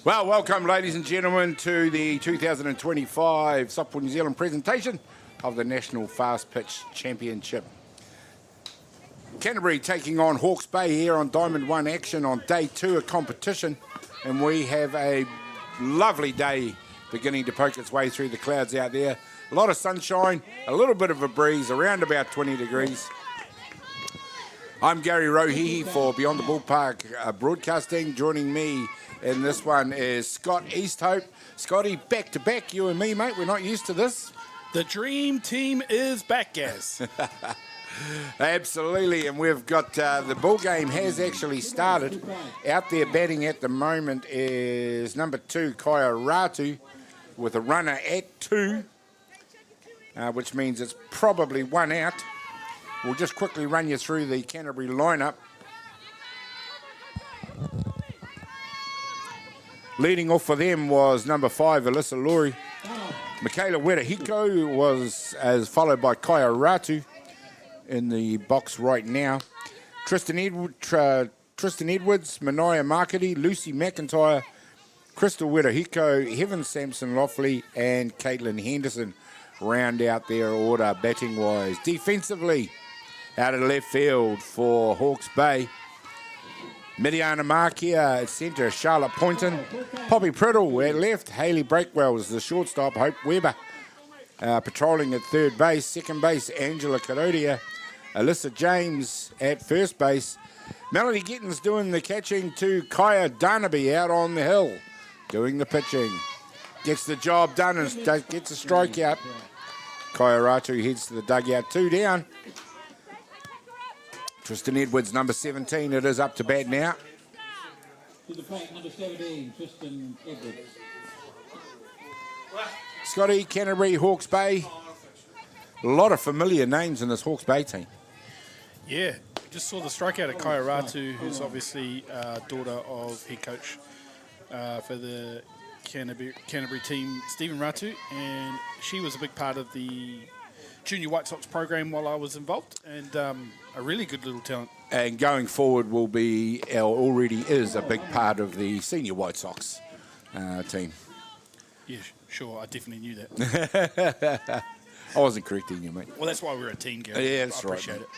Well, welcome, ladies and gentlemen, to the 2025 Softball New Zealand presentation of the National Fastpitch Championship. Canterbury taking on Hawke's Bay here on Diamond 1 action on day 2 of competition. And we have a lovely day beginning to poke its way through the clouds out there. A lot of sunshine, a little bit of a breeze, around about 20 degrees. I'm Gary Rohihi for Beyond the Ballpark Broadcasting. Joining me in this one is Scott Easthope. Scotty, back to back, you and me, mate. We're not used to this. The dream team is back, Gaz. Absolutely, and we've got the ball game has actually started. Out there batting at the moment is number 2, Kaya Ratu, with a runner at 2, which means it's probably 1 out. We'll just quickly run you through the Canterbury lineup. Leading off for them was number 5, Alyssa Laurie. Michaela Werahiko was followed by Kaya Ratu in the box right now. Tristan Edwards, Mania Marketing, Lucy McIntyre, Crystal Werahiko, Heaven Sampson Loffley, and Caitlin Henderson round out their order batting-wise. Defensively, out of left field for Hawke's Bay, Midiana Markia at centre, Charlotte Poynton, Poppy Priddle at left, Hayley Breakwell is the shortstop, Hope Weber patrolling at third base, second base, Angela Karodia, Alyssa James at first base, Melanie Gittins doing the catching to Kaya Darnaby out on the hill, doing the pitching. Gets the job done and gets a strikeout. Kaya Ratu heads to the dugout, 2 down. Tristan Edwards, number 17, it is up to bat now. To the plate, number 17, Tristan Edwards. Scotty, Canterbury, Hawke's Bay. A lot of familiar names in this Hawke's Bay team. Yeah, just saw the strikeout of Kaya Ratu, who's obviously daughter of head coach for the Canterbury team, Stephen Ratu, and she was a big part of the Junior White Sox program while I was involved, and a really good little talent. And going forward will be, or already is, a big part of the Senior White Sox team. Yeah, sure, I definitely knew that. I wasn't correcting you, mate. Well, that's why we're a team, Gary. Yeah, that's I appreciate right, it.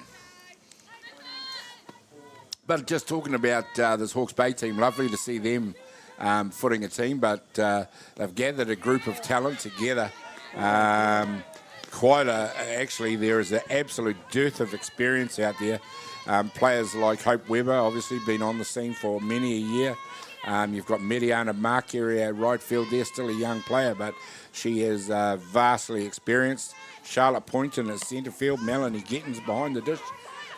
But just talking about this Hawke's Bay team, lovely to see them footing a team, but they've gathered a group of talent together. Actually, there is an absolute dearth of experience out there. Players like Hope Weber, obviously been on the scene for many a year. You've got Mediana Markeri at right field there, still a young player, but she is vastly experienced. Charlotte Poynton at centre field, Melanie Gittins behind the dish.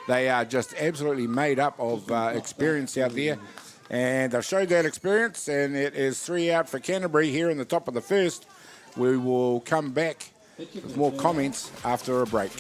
They are just absolutely made up of experience out there. And they've showed that experience, and it is 3 out for Canterbury here in the top of the first. We will come back with more comments after a break.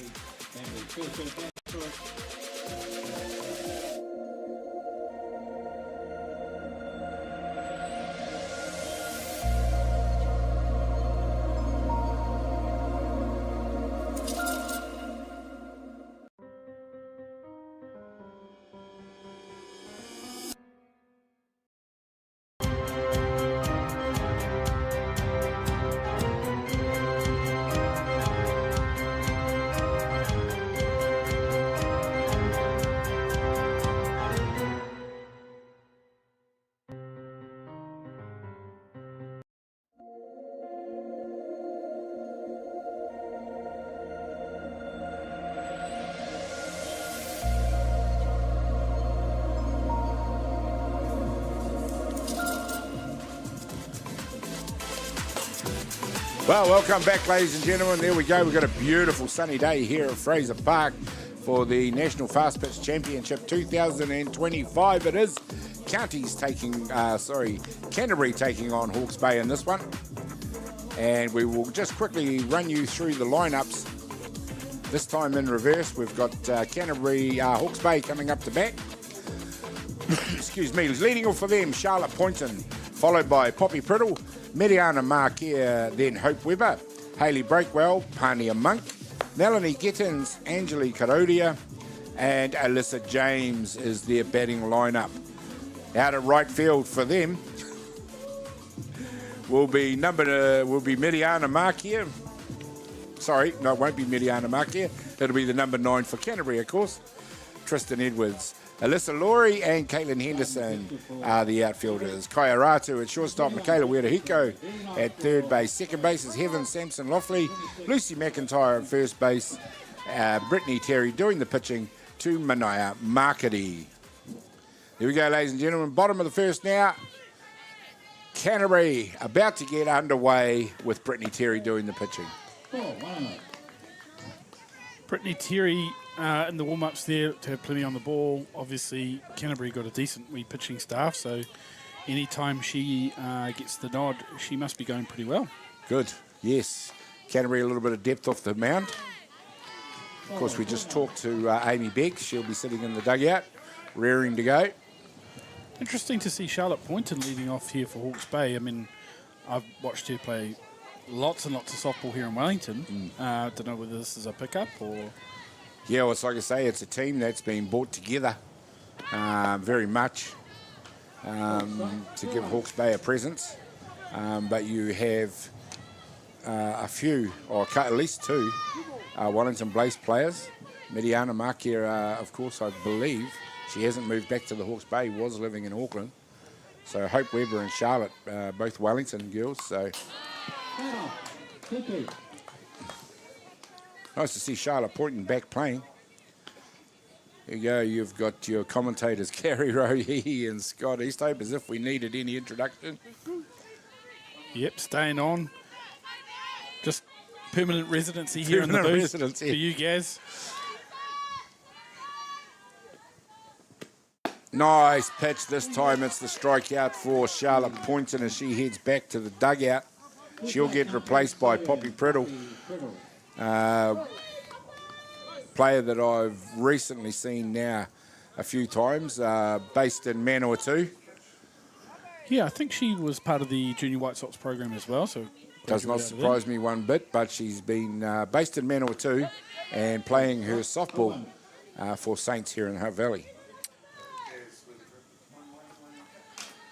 Well, welcome back, ladies and gentlemen. There we go. We've got a beautiful sunny day here at Fraser Park for the National Fastpitch Championship 2025. It is Canterbury taking on Hawke's Bay in this one. And we will just quickly run you through the lineups. This time in reverse, we've got Canterbury, Hawke's Bay coming up to bat. Excuse me. Leading off for them, Charlotte Poynton, followed by Poppy Priddle, Mediana Markia, then Hope Weber, Hayley Breakwell, Pania Monk, Melanie Gittins, Angelique Karodia, and Alyssa James is their batting lineup. Out of right field for them, will be Mediana Markia. Sorry, no, it won't be Mediana Markia. It'll be the number 9 for Canterbury, of course. Tristan Edwards. Alyssa Laurie and Caitlin Henderson are the outfielders. Kaya Ratu at shortstop, Michaela Werahiko at third base. Second base is Heaven Sampson Loffley, Lucy McIntyre at first base, Brittany Terry doing the pitching to Manaya Markety. Here we go, ladies and gentlemen. Bottom of the first now. Canterbury about to get underway with Brittany Terry doing the pitching. Brittany Terry in the warm-ups there to have plenty on the ball. Obviously, Canterbury got a decent wee pitching staff, so anytime she gets the nod, she must be going pretty well. Good, yes. Canterbury a little bit of depth off the mound. Of course, we just talked to Amy Beck. She'll be sitting in the dugout, rearing to go. Interesting to see Charlotte Poynton leading off here for Hawke's Bay. I mean, I've watched her play lots and lots of softball here in Wellington. Don't know whether this is a pickup or... Yeah, well, it's like I say, it's a team that's been brought together very much to give Hawke's Bay a presence. But you have a few, or at least two, Wellington Blaze players. Mediana Markia, of course, I believe, she hasn't moved back to the Hawke's Bay, was living in Auckland. So Hope Weber and Charlotte, both Wellington girls. So nice to see Charlotte Poynton back playing. Here you go, you've got your commentators, Gary Rohe and Scott Easthope, as if we needed any introduction. Yep, staying on. Just permanent residency here in the booth for you, Gaz. Nice pitch this time. It's the strikeout for Charlotte Poynton as she heads back to the dugout. She'll get replaced by Poppy Priddle, player that I've recently seen now a few times, based in Manawatu. Yeah, I think she was part of the Junior White Sox program as well. So does not surprise me one bit, but she's been based in Manawatu and playing her softball for Saints here in Hutt Valley.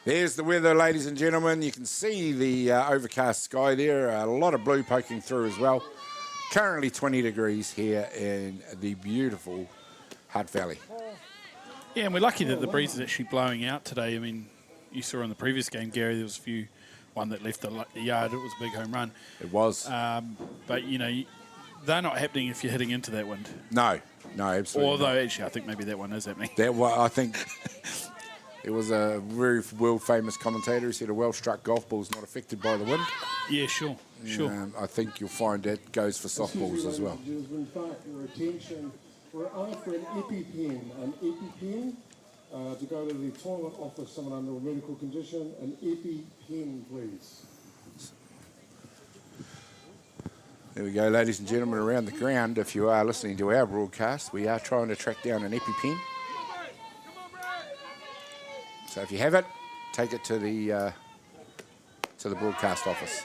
There's the weather, ladies and gentlemen. You can see the overcast sky there. A lot of blue poking through as well. Currently 20 degrees here in the beautiful Hutt Valley. Yeah, and we're lucky that the breeze is actually blowing out today. I mean, you saw in the previous game, Gary, there was one that left the yard. It was a big home run. It was. But, you know, they're not happening if you're hitting into that wind. No, absolutely. Although, actually, I think maybe that one is happening. That one, I think... It was a very world-famous commentator who said a well-struck golf ball is not affected by the wind. Yeah, sure. I think you'll find that goes for softballs as well. Your attention. We're after an EpiPen. An EpiPen to go to the toilet office, someone under a medical condition. An EpiPen, please. There we go, ladies and gentlemen, around the ground. If you are listening to our broadcast, we are trying to track down an EpiPen. So if you have it, take it to the broadcast office.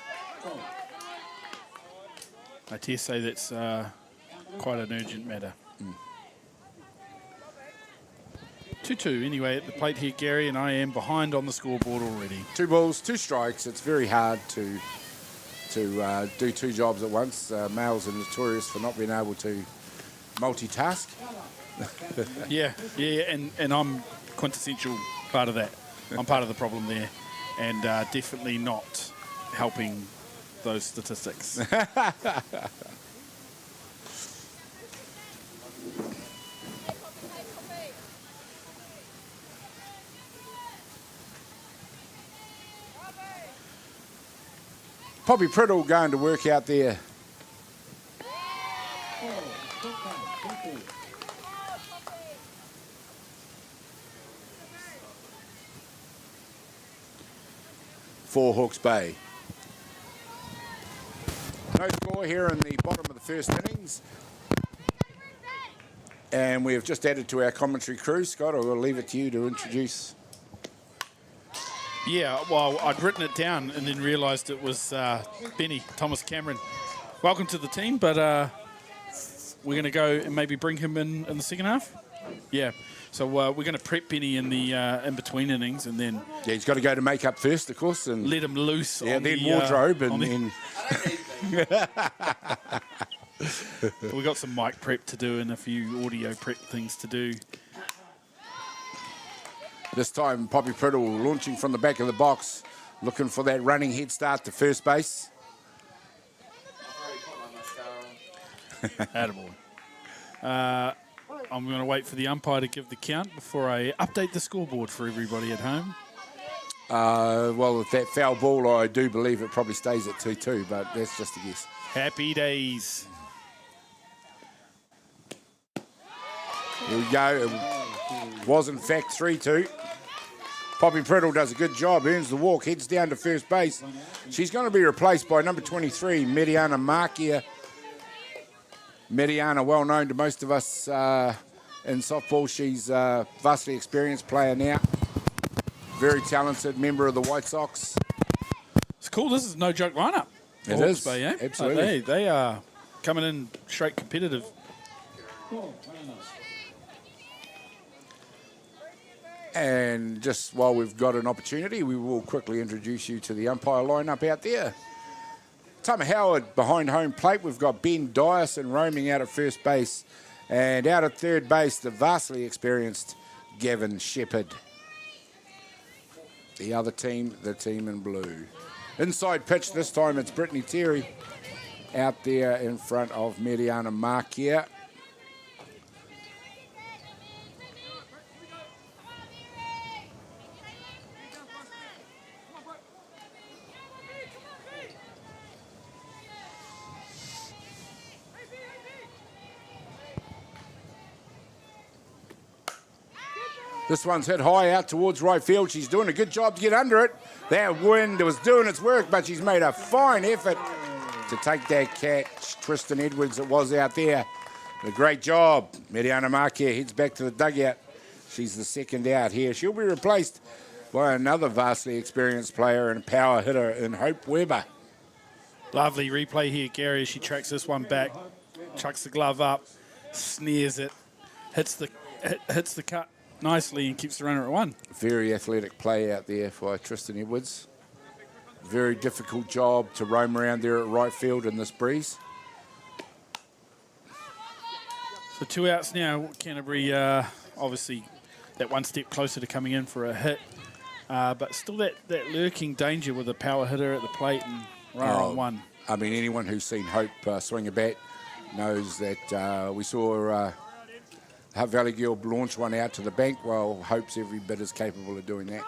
I dare say that's quite an urgent matter. 2-2 anyway at the plate here, Gary, and I am behind on the scoreboard already. 2 balls, 2 strikes. It's very hard to do 2 jobs at once. Males are notorious for not being able to multitask. yeah, and I'm quintessential part of that. I'm part of the problem there, and definitely not helping those statistics. Poppy Priddle going to work out there. For Hawke's Bay. No score here in the bottom of the first innings. And we have just added to our commentary crew. Scott, I will leave it to you to introduce. Yeah, well, I'd written it down and then realised it was Benny, Thomas Cameron. Welcome to the team, but we're going to go and maybe bring him in the second half. Yeah. So we're going to prep Benny in the in between innings, and then Yeah, he's got to go to make-up first, of course. And let him loose. yeah, on then the, wardrobe on and the- then... we got some mic prep to do and a few audio prep things to do. This time, Poppy Priddle launching from the back of the box, looking for that running head start to first base. Attaboy. I'm going to wait for the umpire to give the count before I update the scoreboard for everybody at home. Well, with that foul ball, I do believe it probably stays at 2-2, but that's just a guess. Happy days. Here we go. It was, in fact, 3-2. Poppy Priddle does a good job, earns the walk, heads down to first base. She's going to be replaced by number 23, Mediana Markia. Mediana, well known to most of us in softball. She's a vastly experienced player now. Very talented member of the White Sox. It's cool. This is no joke lineup. It Hawke's is, Bay, eh? absolutely. They are coming in straight competitive. And just while we've got an opportunity, we will quickly introduce you to the umpire lineup out there. Tama Howard behind home plate. We've got Ben Dyson roaming out at first base. And out at third base, the vastly experienced Gavin Shepherd. The other team, the team in blue. Inside pitch this time, it's Brittany Terry out there in front of Mediana Markia. This one's hit high out towards right field. She's doing a good job to get under it. That wind was doing its work, but she's made a fine effort to take that catch. Tristan Edwards, it was out there. A great job. Mediana Markia heads back to the dugout. She's the second out here. She'll be replaced by another vastly experienced player and power hitter in Hope Weber. Lovely replay here, Gary, as she tracks this one back, chucks the glove up, snares it, hits the cut nicely and keeps the runner at one. Very athletic play out there for Tristan Edwards. Very difficult job to roam around there at right field in this breeze. So 2 outs now. Canterbury obviously that one step closer to coming in for a hit. But still that lurking danger with a power hitter at the plate and runner on one. I mean, anyone who's seen Hope swing a bat knows that we saw Hutt Valley Girl launch one out to the bank. Well, Hope's every bit as capable of doing that.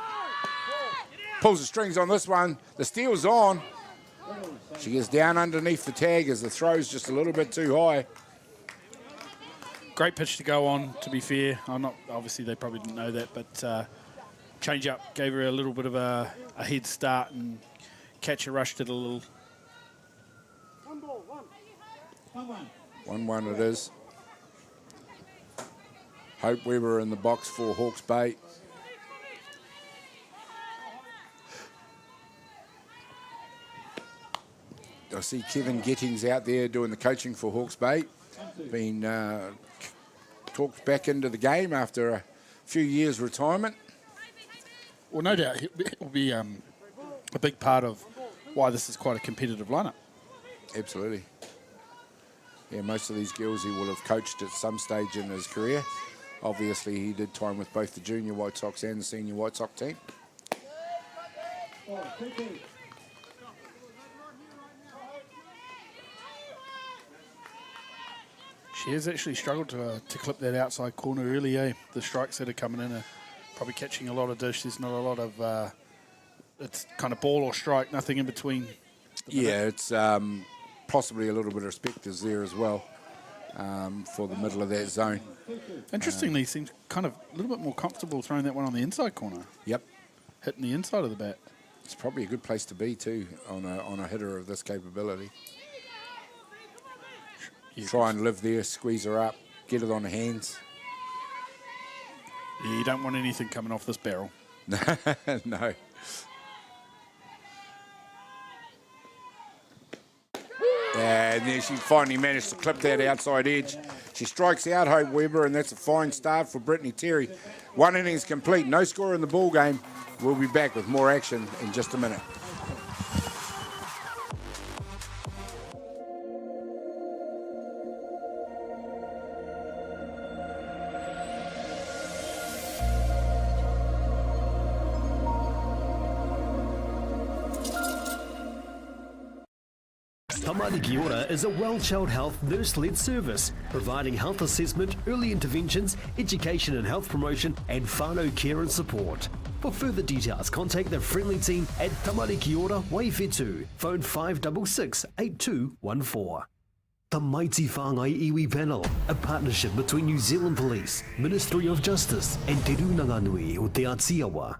Pulls the strings on this one. The steel's on. She gets down underneath the tag as the throw's just a little bit too high. Great pitch to go on, to be fair. Obviously, they probably didn't know that, but change up gave her a little bit of a head start and catcher rushed it a little. 1-1 it is. Hope Weber in the box for Hawke's Bay. I see Kevin Gittings out there doing the coaching for Hawke's Bay. Been talked back into the game after a few years retirement. Well, no doubt it will be a big part of why this is quite a competitive lineup. Absolutely. Yeah, most of these girls he will have coached at some stage in his career. Obviously, he did time with both the junior White Sox and the senior White Sox team. She has actually struggled to clip that outside corner early, eh? The strikes that are coming in are probably catching a lot of dish. There's not a lot of, it's kind of ball or strike, nothing in between. Yeah, it's possibly a little bit of respect is there as well for the middle of that zone. Interestingly, seems kind of a little bit more comfortable throwing that one on the inside corner. Yep. Hitting the inside of the bat. It's probably a good place to be too on a hitter of this capability. Yeah, Try and live there, squeeze her up, get it on the hands. Yeah, you don't want anything coming off this barrel. No. And then she finally managed to clip that outside edge. She strikes out Hope Weber, and that's a fine start for Brittany Terry. 1 innings complete, no score in the ball game. We'll be back with more action in just a minute. Tamari Ki Ora is a well-child health nurse-led service, providing health assessment, early interventions, education and health promotion, and whānau care and support. For further details, contact the friendly team at Tamari Ki Ora Waifetu, phone 566-8214. The Mighty Whāngai Iwi Panel, a partnership between New Zealand Police, Ministry of Justice, and Te Rūnanga-nui o Te Atiawa.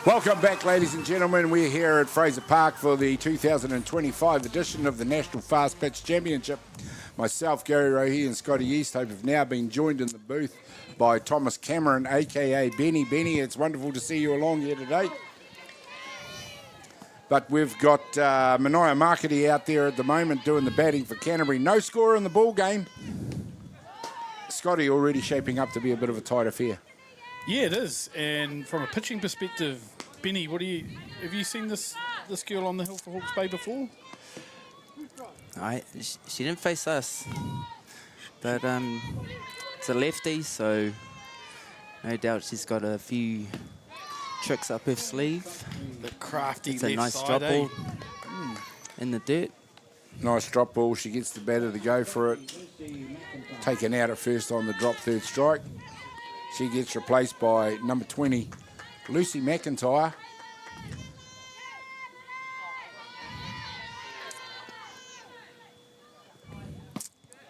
Welcome back, ladies and gentlemen. We're here at Fraser Park for the 2025 edition of the National Fastpitch Championship. Myself, Gary Rohe, and Scotty Easthope have now been joined in the booth by Thomas Cameron, a.k.a. Benny. Benny, it's wonderful to see you along here today. But we've got Manaia Markety out there at the moment doing the batting for Canterbury. No score in the ball game. Scotty already shaping up to be a bit of a tight affair. Yeah, it is. And from a pitching perspective, Benny, have you seen this girl on the hill for Hawke's Bay before? She didn't face us, but it's a lefty, so no doubt she's got a few tricks up her sleeve. The crafty it's left a nice side, drop eh? ball in the dirt. Nice drop ball. She gets the batter to go for it. Taken out at first on the drop third strike. She gets replaced by number 20, Lucy McIntyre.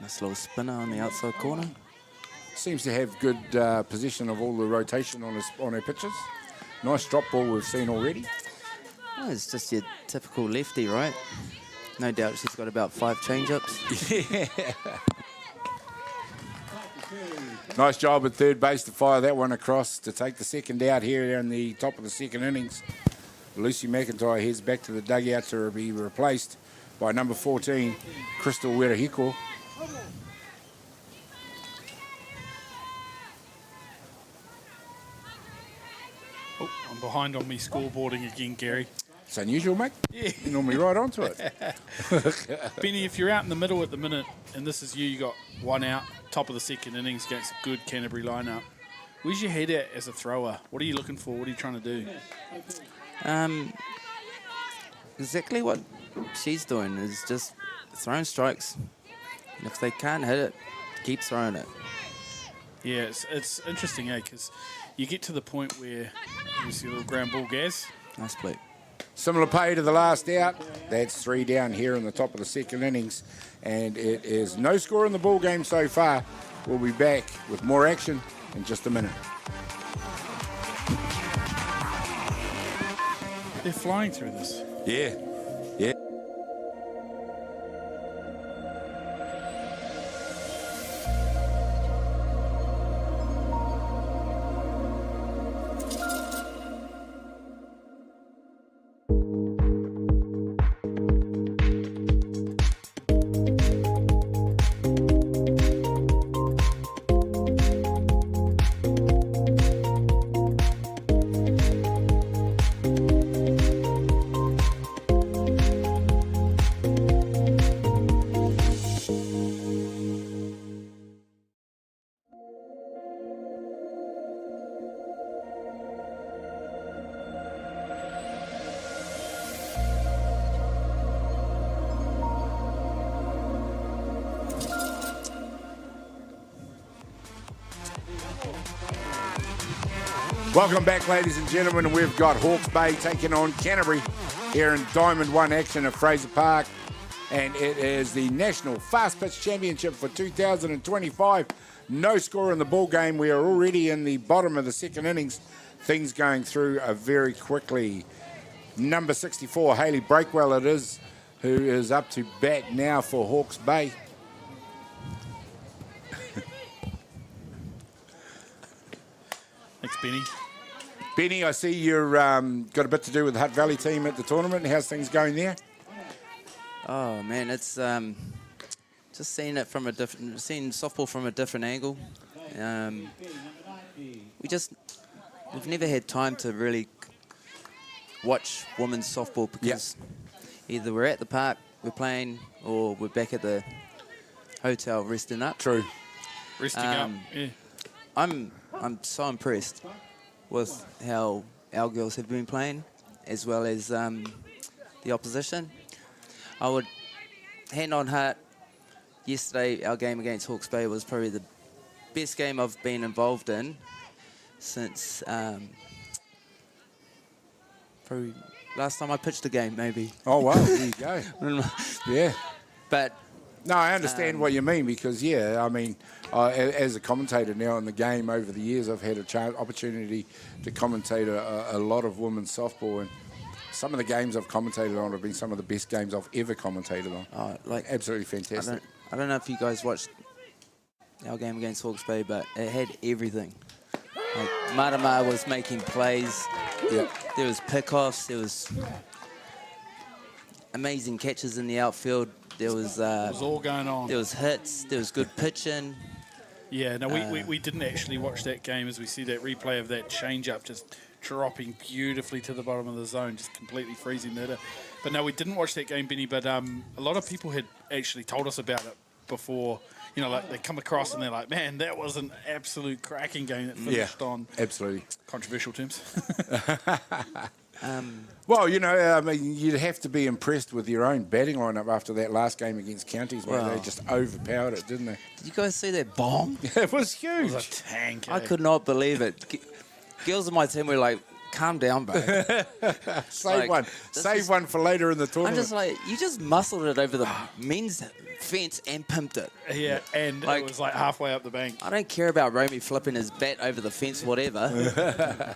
Nice little spinner on the outside corner. Seems to have good position of all the rotation on her pitches. Nice drop ball we've seen already. Oh, it's just your typical lefty, right? No doubt she's got about 5 change-ups. Yeah. Nice job at third base to fire that one across to take the second out here in the top of the second innings. Lucy McIntyre heads back to the dugout to be replaced by number 14, Crystal Werahiko. Oh, I'm behind on me scoreboarding again, Gary. It's unusual, mate. Yeah. You're normally right onto it. Benny, if you're out in the middle at the minute and this is you got one out, top of the second innings against a good Canterbury lineup, where's your head at as a thrower? What are you looking for? What are you trying to do? Exactly what she's doing is just throwing strikes. And if they can't hit it, keep throwing it. Yeah, it's interesting, because you get to the point where you see a little ground ball, Gaz. Nice play. Similar pay to the last out. That's 3 down here in the top of the second innings. And it is no score in the ball game so far. We'll be back with more action in just a minute. They're flying through this. Yeah. Yeah. Welcome back, ladies and gentlemen. We've got Hawke's Bay taking on Canterbury here in Diamond 1 action at Fraser Park. And it is the National Fastpitch Championship for 2025. No score in the ball game. We are already in the bottom of the second innings. Things going through very quickly. Number 64, Hayley Breakwell it is, who is up to bat now for Hawke's Bay. Thanks, Benny. Benny, I see you've got a bit to do with the Hutt Valley team at the tournament. How's things going there? Oh man, it's just seeing softball from a different angle. We've never had time to really watch women's softball because either we're at the park, we're playing, or we're back at the hotel resting up. True. Resting up, yeah. I'm so impressed with how our girls have been playing, as well as the opposition. I would hand on heart. Yesterday, our game against Hawke's Bay was probably the best game I've been involved in since probably last time I pitched a game, maybe. Oh, wow. There you go. Yeah. But no, I understand what you mean because, I mean, as a commentator now in the game over the years, I've had opportunity to commentate a lot of women's softball, and some of the games I've commentated on have been some of the best games I've ever commentated on. Absolutely fantastic. I don't know if you guys watched our game against Hawke's Bay, but it had everything. Like, Marama was making plays. Yeah. There was pickoffs. There was amazing catches in the outfield. There was It was all going on. There was hits. There was good pitching. Yeah, no, we didn't actually watch that game as we see that replay of that change-up just dropping beautifully to the bottom of the zone, just completely freezing that. But no, we didn't watch that game, Benny, but a lot of people had actually told us about it before. You know, like they come across and they're like, man, that was an absolute cracking game that finished on absolutely controversial terms. Well, you know, I mean, you'd have to be impressed with your own batting lineup after that last game against Counties, where they just overpowered it, didn't they? Did you guys see that bomb? It was huge. It was a tank. I could not believe it. Girls on my team were like, calm down, babe. Save one for later in the tournament. I'm just like, you just muscled it over the men's fence and pimped it. Yeah, and it was like halfway up the bank. I don't care about Romy flipping his bat over the fence, whatever.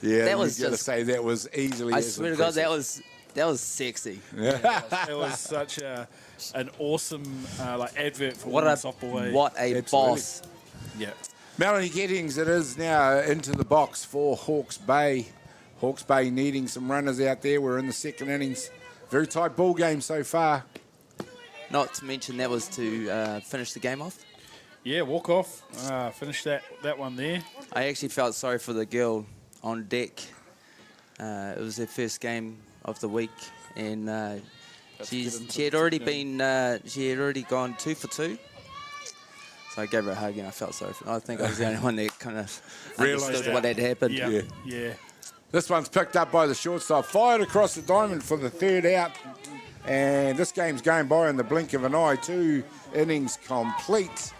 Yeah, that was you got to say that was easily. I swear to God, that was sexy. It was such an awesome advert for women's softball. What a boss! Yeah. Melanie Gettings, it is now into the box for Hawke's Bay. Hawke's Bay needing some runners out there. We're in the second innings. Very tight ball game so far. Not to mention that was to finish the game off. Yeah, walk off. Finish that one there. I actually felt sorry for the girl on deck. It was her first game of the week, and she had already gone 2 for 2. So I gave her a hug and I felt sorry for her. I think I was the only one that kind of understood what had happened. Yeah. This one's picked up by the shortstop, fired across the diamond for the third out. And this game's going by in the blink of an eye. 2 innings complete.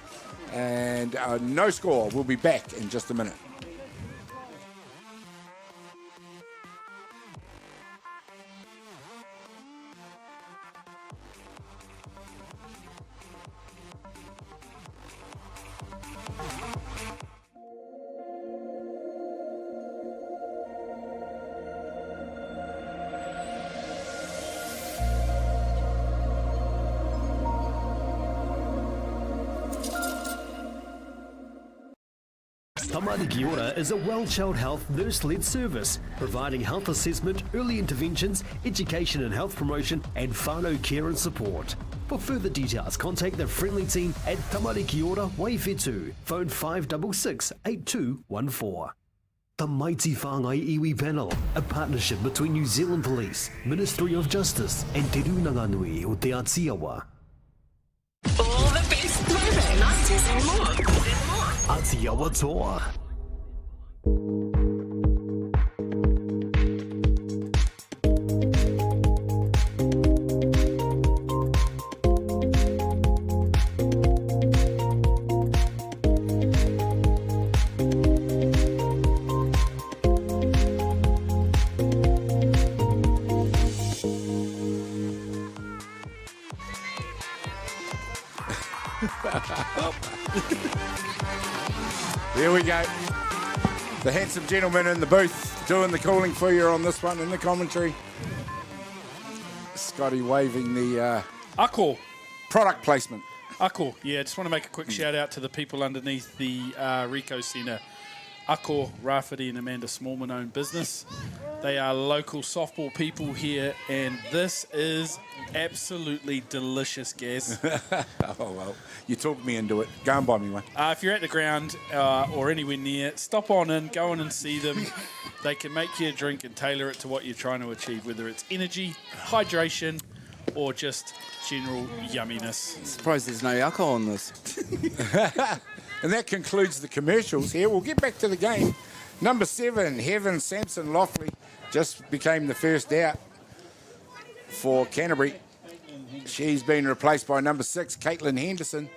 And no score. We'll be back in just a minute. Tamariki Ora is a well-child health nurse-led service, providing health assessment, early interventions, education and health promotion, and whānau care and support. For further details, contact the friendly team at Tamariki Ora Waifetu, phone 566-8214. The Mighty Whāngai Iwi Panel, a partnership between New Zealand Police, Ministry of Justice, and Te Rūnanga-nui o Te Atiawa. All the best moving 90s and more. Atiawa Toa. Here we go. The handsome gentleman in the booth doing the calling for you on this one in the commentary. Scotty waving the Ako. product placement. Ako. Yeah, just want to make a quick shout out to the people underneath the Rico Centre. Ako, Rafferty and Amanda Smallman own business. They are local softball people here, and this is absolutely delicious, Gaz. Oh, well, you talked me into it. Go and buy me one. If you're at the ground or anywhere near, stop on in, go in and see them. They can make you a drink and tailor it to what you're trying to achieve, whether it's energy, hydration, or just general yumminess. Surprised there's no alcohol in this. And that concludes the commercials here. We'll get back to the game. Number 7, Heaven Sampson Loffley, just became the first out for Canterbury. She's been replaced by number 6, Caitlin Henderson,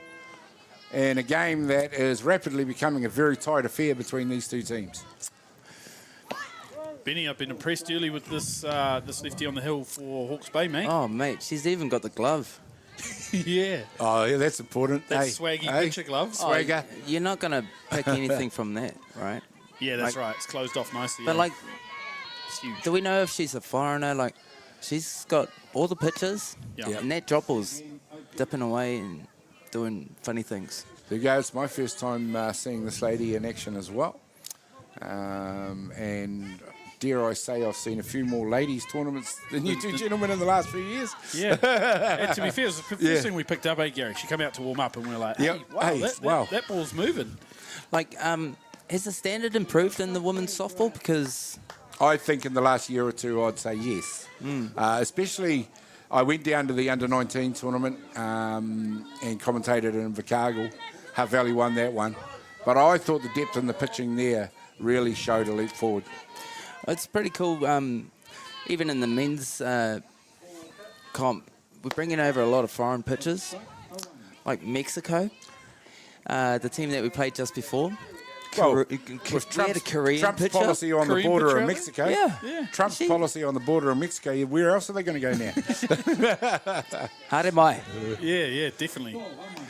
in a game that is rapidly becoming a very tight affair between these two teams. Benny, I've been impressed early with this lefty on the hill for Hawke's Bay, mate. Oh, mate, she's even got the glove. Yeah. Oh, yeah, that's important. That's swaggy pitcher glove. Swagger. Oh, you're not going to pick anything from that, right? Yeah, that's right. It's closed off nicely. But, yeah. like, It's huge. do we know if she's a foreigner? Like, she's got all the pictures, Yeah. and that drop was dipping away and doing funny things. There you go. It's my first time seeing this lady in action as well. And dare I say, I've seen a few more ladies tournaments than you two gentlemen in the last few years. Yeah. And to be fair, it was the first thing we picked up, Gary? She came out to warm up and we were like, hey, Yep. wow, Hey, wow. that ball's moving. Like, has the standard improved in the women's softball? Because I think in the last year or two, I'd say yes. Especially, I went down to the under-19 tournament and commentated in Invercargill. Hutt Valley won that one. But I thought the depth in the pitching there really showed a leap forward. it's pretty cool. Even in the men's comp, we're bringing over a lot of foreign pitchers, like Mexico, the team that we played just before. Well, we with had a Korean Trump's pitcher. policy on Korean the border pitcher of out Mexico. Yeah. Trump's policy on the border of Mexico. Where else are they going to go now? How did I? Yeah, definitely.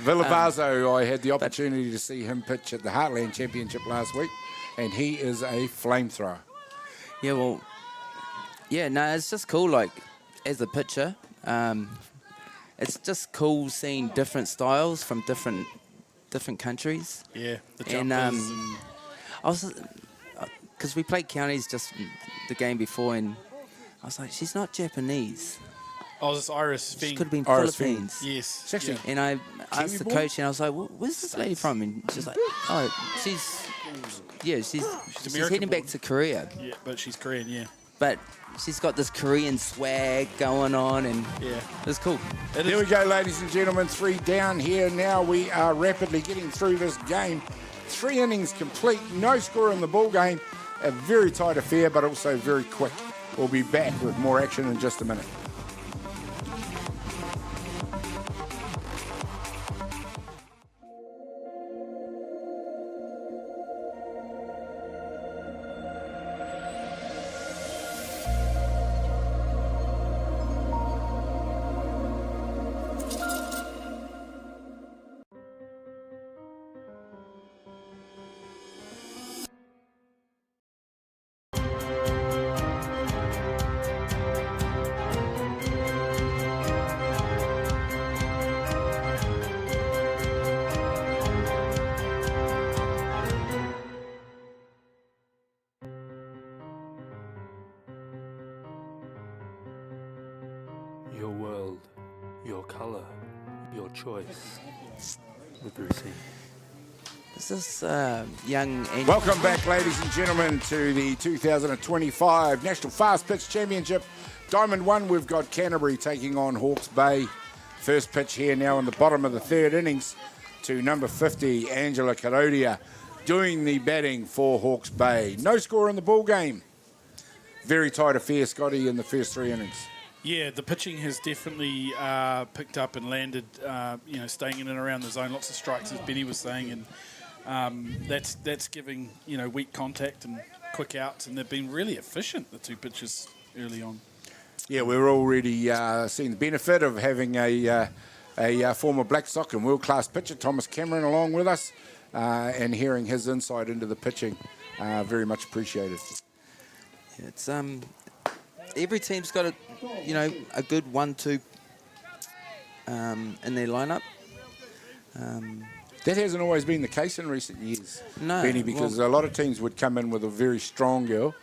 Villavazo, I had the opportunity to see him pitch at the Heartland Championship last week, and he is a flamethrower. Yeah, well, yeah, no, it's just cool. Like, as a pitcher, it's just cool seeing different styles from different countries. Yeah, the And jumpers. I was, because we played counties just the game before, and I was like, she's not Japanese. this Iris She Fink. could have been Iris Fink. Philippines. Yes. It's actually And I asked the born? coach, and I was like, where's this lady from? And she's like, oh, she's American heading back born. to Korea. Yeah, but she's Korean, yeah. But she's got this Korean swag going on, and Yeah. it's cool. Here we go, ladies and gentlemen. 3 down here. Now we are rapidly getting through this game. 3 innings complete. No score in the ball game. A very tight affair, but also very quick. We'll be back with more action in just a minute. Your world, your colour, your choice. With receipt. Is this young Angel? Welcome back, ladies and gentlemen, to the 2025 National Fastpitch Championship. Diamond 1, we've got Canterbury taking on Hawke's Bay. First pitch here now in the bottom of the 3rd innings to number 50, Angela Karodia, doing the batting for Hawke's Bay. No score in the ball game. Very tight affair, Scotty, in the first 3 innings. Yeah, the pitching has definitely picked up and landed, staying in and around the zone. Lots of strikes, as Benny was saying, and that's giving, weak contact and quick outs, and they've been really efficient, the 2 pitches early on. Yeah, we're already seeing the benefit of having a former Black Sock and world-class pitcher, Thomas Cameron, along with us. and hearing his insight into the pitching. Very much appreciated. It's every team's got a good 1-2 in their lineup. That hasn't always been the case in recent years, No, Benny, because a lot of teams would come in with a very strong girl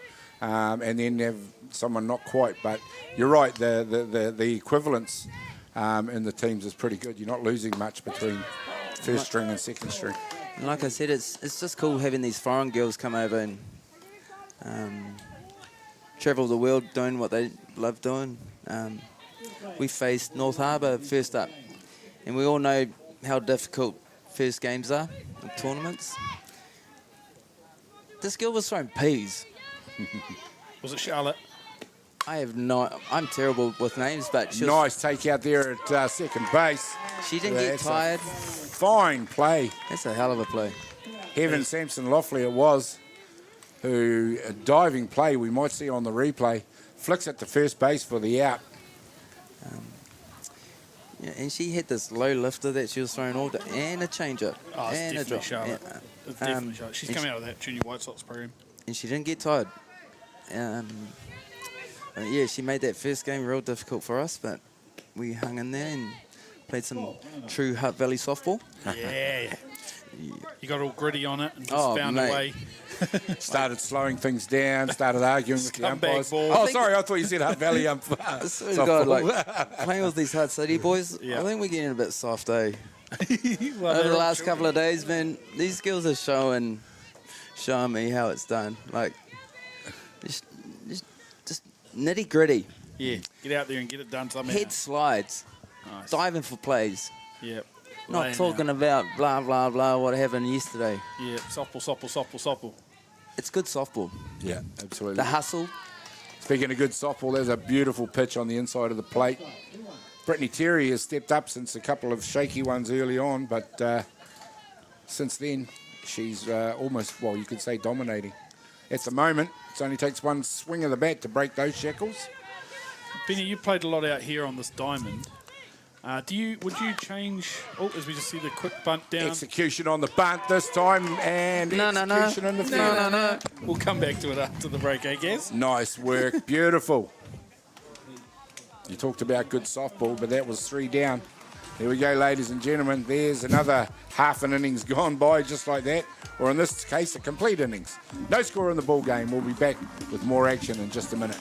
and then have someone not quite. But you're right, the equivalence in the teams is pretty good. You're not losing much between first string and second string. And like I said, it's just cool having these foreign girls come over and travel the world doing what they love doing. We faced North Harbour first up, and we all know how difficult first games are in tournaments. This girl was throwing peas. Was it Charlotte? I'm terrible with names, but she was, Nice take out there at second base. she didn't get That's a tired. Fine play. That's a hell of a play. Heaven Sampson Loffley it was, who a diving play we might see on the replay, flicks it to first base for the out. Yeah, and she had this low lifter that she was throwing all day, and a change-up, Oh, it's and a definitely drop. Charlotte. Yeah. It's definitely Charlotte. She's and coming out of that Junior White Sox program. and she didn't get tired. Yeah, she made that first game real difficult for us, but we hung in there and played some true Hutt Valley softball. Yeah. You got all gritty on it and just Oh, found mate. a way. Started slowing things down, started arguing with the Scumbag umpires. ball. Oh, sorry, I thought you said Hutt Valley I swear to God, like, playing with these Hutt City boys, Yeah. I think we're getting a bit soft, eh? Well, Over they're the all last couple of days, man, these girls are showing me how it's done. Like, just nitty gritty. Yeah, get out there and get it done somehow. Head slides, Nice. diving for plays. Yep. Not Laying talking out. about blah, blah, blah, what happened yesterday. Yeah, softball. It's good softball. Yeah, absolutely. The hustle. Speaking of good softball, there's a beautiful pitch on the inside of the plate. Brittany Terry has stepped up since a couple of shaky ones early on, but since then she's almost, well, you could say dominating. At the moment, it only takes one swing of the bat to break those shackles. Benny, you played a lot out here on this diamond. Would you change? Oh, as we just see the quick bunt down. Execution on the bunt this time, and execution in the field. No. We'll come back to it after the break, I guess. Nice work, beautiful. You talked about good softball, but that was 3 down. There we go, ladies and gentlemen. There's another half an innings gone by just like that, or in this case, a complete innings. No score in the ball game. We'll be back with more action in just a minute.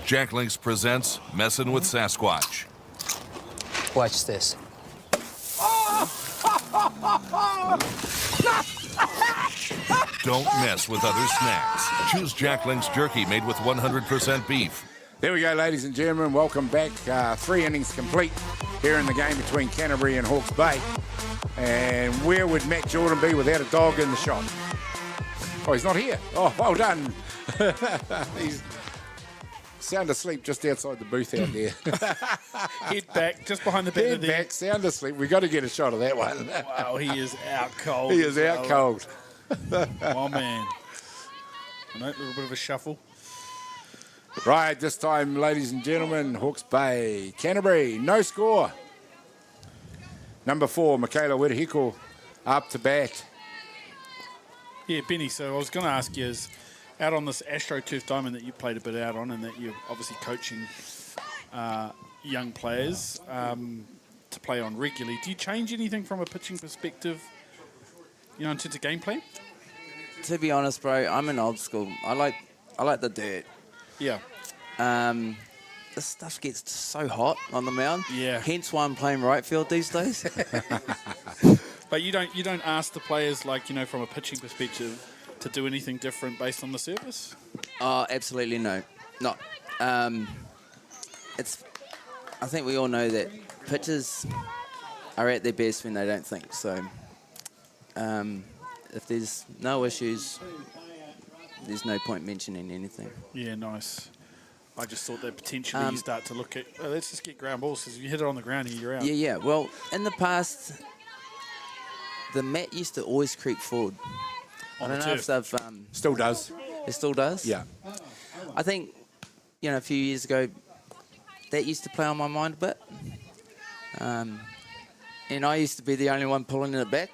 Jack Links presents Messin' with Sasquatch. Watch this. Don't mess with other snacks. Choose Jack Links jerky made with 100% beef. There we go, ladies and gentlemen. Welcome back. 3 innings complete here in the game between Canterbury and Hawke's Bay. And where would Matt Jordan be without a dog in the shot? Oh, he's not here. Oh, well done. He's sound asleep just outside the booth out there. Head back, just behind the Head bed there. back, sound asleep. We've got to get a shot of that one. Wow, he is out cold. He is out cold. Oh, man. A little bit of a shuffle. Right, this time, ladies and gentlemen, Hawke's Bay, Canterbury, no score. Number 4, Michaela Wirihiko, up to bat. Yeah, Benny, so I was going to ask you, is out on this AstroTurf diamond that you played a bit out on and that you're obviously coaching young players to play on regularly, do you change anything from a pitching perspective, in terms of game plan? To be honest, bro, I'm an old school. I like the dirt. Yeah. This stuff gets so hot on the mound. Yeah. Hence why I'm playing right field these days. But you don't ask the players, from a pitching perspective, to do anything different based on the service? Oh, absolutely no. Not. It's. I think we all know that pitchers are at their best when they don't think. So, if there's no issues, there's no point mentioning anything. Yeah, nice. I just thought that potentially you start to look at, let's just get ground balls, because if you hit it on the ground, you're out. Yeah. Well, in the past, the mat used to always creep forward. I don't know if they've... Still does. It still does? Yeah. I think, a few years ago, that used to play on my mind a bit. And I used to be the only one pulling it back.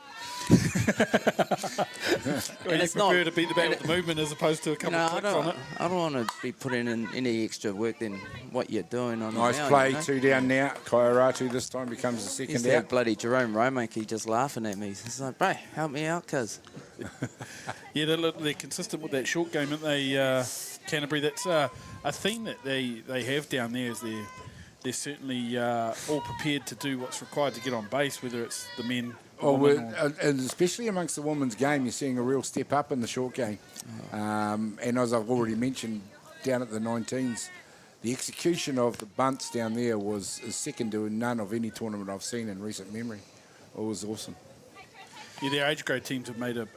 And it's not to beat the bat with the movement as opposed to a couple of clicks on it. I don't want to be putting in any extra work than what you're doing on Nice the mound, play, 2 down now. Kairatu this time becomes the second He's out. that bloody Jerome Romake just laughing at me. He's like, bro, help me out, cuz. Yeah, they're consistent with that short game, aren't they, Canterbury? That's a theme that they have down there, is they're certainly all prepared to do what's required to get on base, whether it's the men or and especially amongst the women's game, you're seeing a real step up in the short game. And as I've already mentioned, down at the 19s, the execution of the bunts down there was second to none of any tournament I've seen in recent memory. It was awesome. Yeah, their age grade teams have made a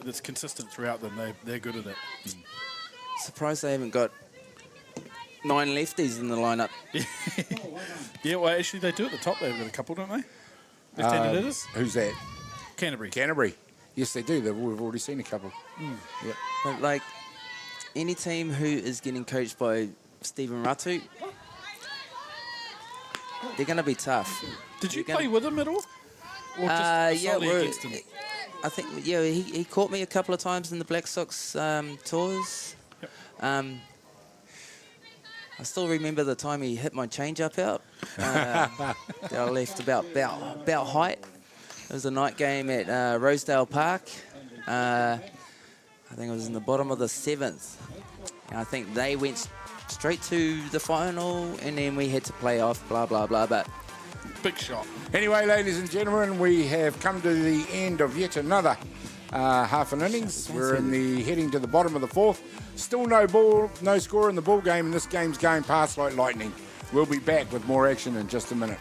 that's consistent throughout them. They're good at it. Surprised they haven't got 9 lefties in the lineup. Yeah, well, actually, they do at the top. They've got a couple, don't they? Left-handed hitters. Who's that? Canterbury. Yes, they do. We've already seen a couple. Yeah. But, like, any team who is getting coached by Stephen Ratu, they're going to be tough. Did you play with him at all? Or just solely against him? I think, he caught me a couple of times in the Black Sox tours. Yep. I still remember the time he hit my change-up out. That I left about height. It was a night game at Rosedale Park. I think it was in the bottom of the 7th. And I think they went straight to the final, and then we had to play off, blah, blah, blah. But big shot. Anyway, ladies and gentlemen, we have come to the end of yet another half an innings. We're heading to the bottom of the 4th. Still no score in the ball game, and this game's going past like lightning. We'll be back with more action in just a minute.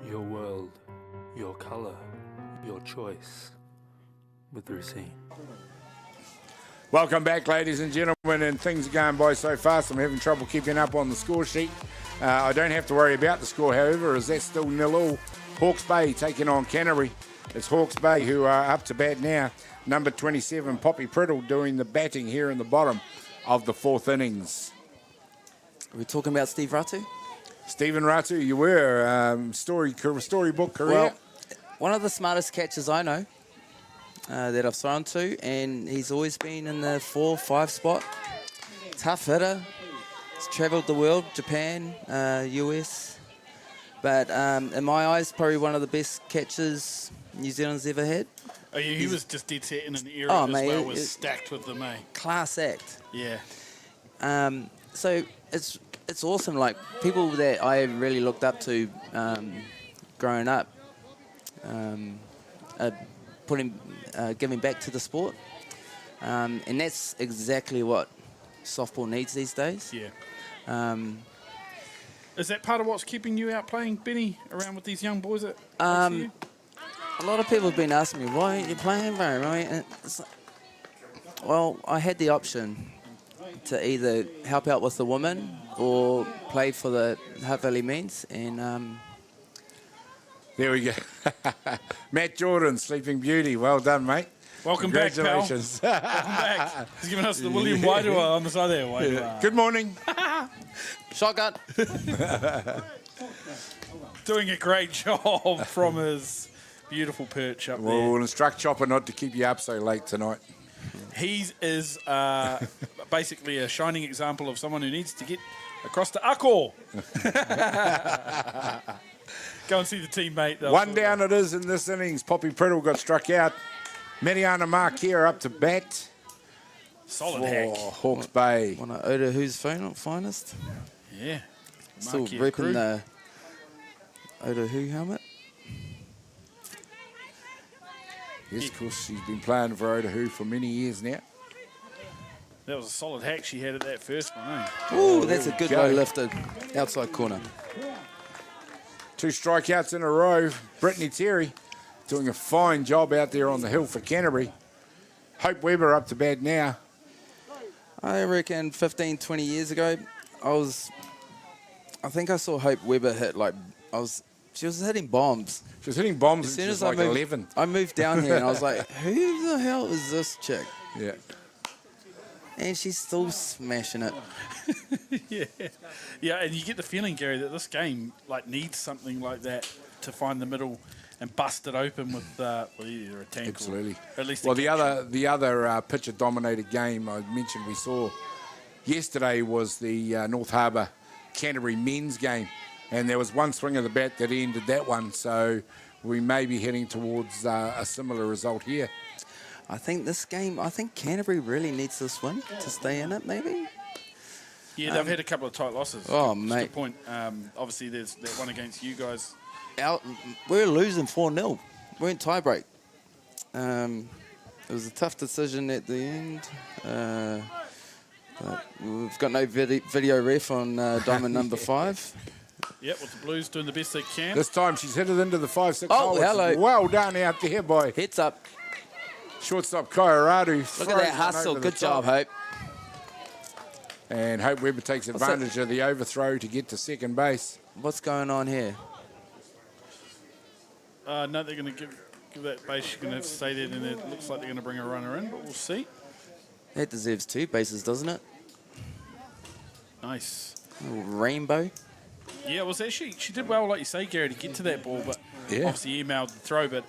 Your world, your colour, your choice. With Racine. Welcome back, ladies and gentlemen, and things are going by so fast I'm having trouble keeping up on the score sheet. I don't have to worry about the score, however, as that's still 0-0. Hawke's Bay taking on Canterbury. It's Hawke's Bay who are up to bat now. Number 27, Poppy Priddle, doing the batting here in the bottom of the 4th innings. are we talking about Steve Ratu? Stephen Ratu, you were storybook career. Well, one of the smartest catchers I know that I've thrown to, and he's always been in the 4-5 spot. Tough hitter. He's travelled the world, Japan, US. But in my eyes, probably one of the best catchers New Zealand's ever had. Oh, yeah, he was just dead set in an era was stacked with them, eh? Class act. Yeah. So it's awesome. Like, people that I really looked up to growing up are giving back to the sport. And that's exactly what softball needs these days. Yeah. Is that part of what's keeping you out playing, Benny, around with these young boys? A lot of people have been asking me, why aren't you playing, bro? And it's like, well, I had the option to either help out with the women or play for the Hutt Valley Men's, and there we go. Matt Jordan, Sleeping Beauty. Well done, mate. Welcome back, pal. Congratulations. Welcome back. He's giving us the William Wairua on the side there. Wairua. Good morning. Shotgun. Doing a great job from his beautiful perch up Well, there. we'll instruct Chopper not to keep you up so late tonight. He is basically a shining example of someone who needs to get across to Ako. Go and see the teammate. One down it is in this innings. Poppy Priddle got struck out. Mariana Marquia up to bat. Solid hack. Hawke's Bay. One of Otahu's finest. Yeah. Still Marquia repping crew. the Otahu helmet. Yes, of course, she's been playing for Otahu for many years now. That was a solid hack she had at that first one, eh? Oh, that's a good go. low lifted outside corner. 2 strikeouts in a row. Brittany Terry doing a fine job out there on the hill for Canterbury. Hope Weber up to bat now. I reckon 15, 20 years ago, I think I saw Hope Weber hit she was hitting bombs. She was hitting bombs As and soon she was as like 11. I moved down here and I was like, who the hell is this chick? Yeah. And she's still smashing it. Yeah, and you get the feeling, Gary, that this game needs something like that to find the middle and bust it open with either a tank Absolutely. or at least Well, a the other pitcher-dominated game I mentioned we saw yesterday was the North Harbour Canterbury men's game, and there was one swing of the bat that ended that one. So we may be heading towards a similar result here. I think Canterbury really needs this win to stay in it, maybe. Yeah, they've had a couple of tight losses. Oh, That's a mate. good point. Obviously, there's that one against you guys. We're losing 4-0. We're in tiebreak. It was a tough decision at the end. But we've got no video ref on diamond number 5. Yep, with the Blues doing the best they can. This time she's hit it into the 5-6 Oh, hole. It's hello. Well done out there by Heads up. shortstop Kairatu. Look at that hustle. Good job, Hope. And Hope Weber takes advantage of the overthrow to get to second base. What's going on here? No, they're going to give that base. You're going to have to stay there, and it looks like they're going to bring a runner in, but we'll see. That deserves 2 bases, doesn't it? Nice. A little rainbow. Yeah, it was actually, she did well, like you say, Gary, to get to that ball, but obviously emailed the throw, but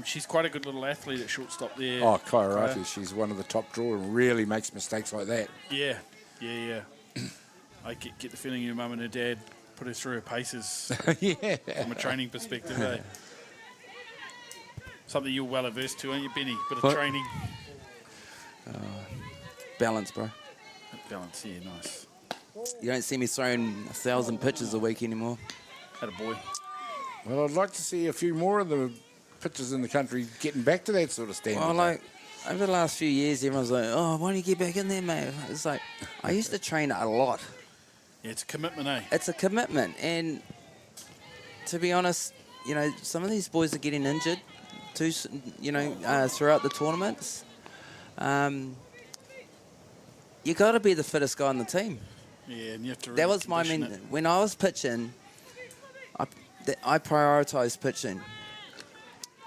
she's quite a good little athlete at shortstop there. Oh, Kairatu, she's one of the top draw and really makes mistakes like that. Yeah. I get the feeling your mum and her dad put her through her paces Yeah. from a training perspective, eh? Something you're well averse to, aren't you, Benny? Bit of training. Balance, bro. Balance, yeah, nice. You don't see me throwing 1,000 pitches a week anymore. Had a boy. Well, I'd like to see a few more of the pitchers in the country getting back to that sort of standard. Well, over the last few years, everyone's like, oh, why don't you get back in there, mate? It's like, I used to train a lot. Yeah, it's a commitment, eh? It's a commitment. And to be honest, some of these boys are getting injured too, throughout the tournaments. You got to be the fittest guy on the team. Yeah, and you have to That was my condition main. it. When I was pitching, I prioritized pitching,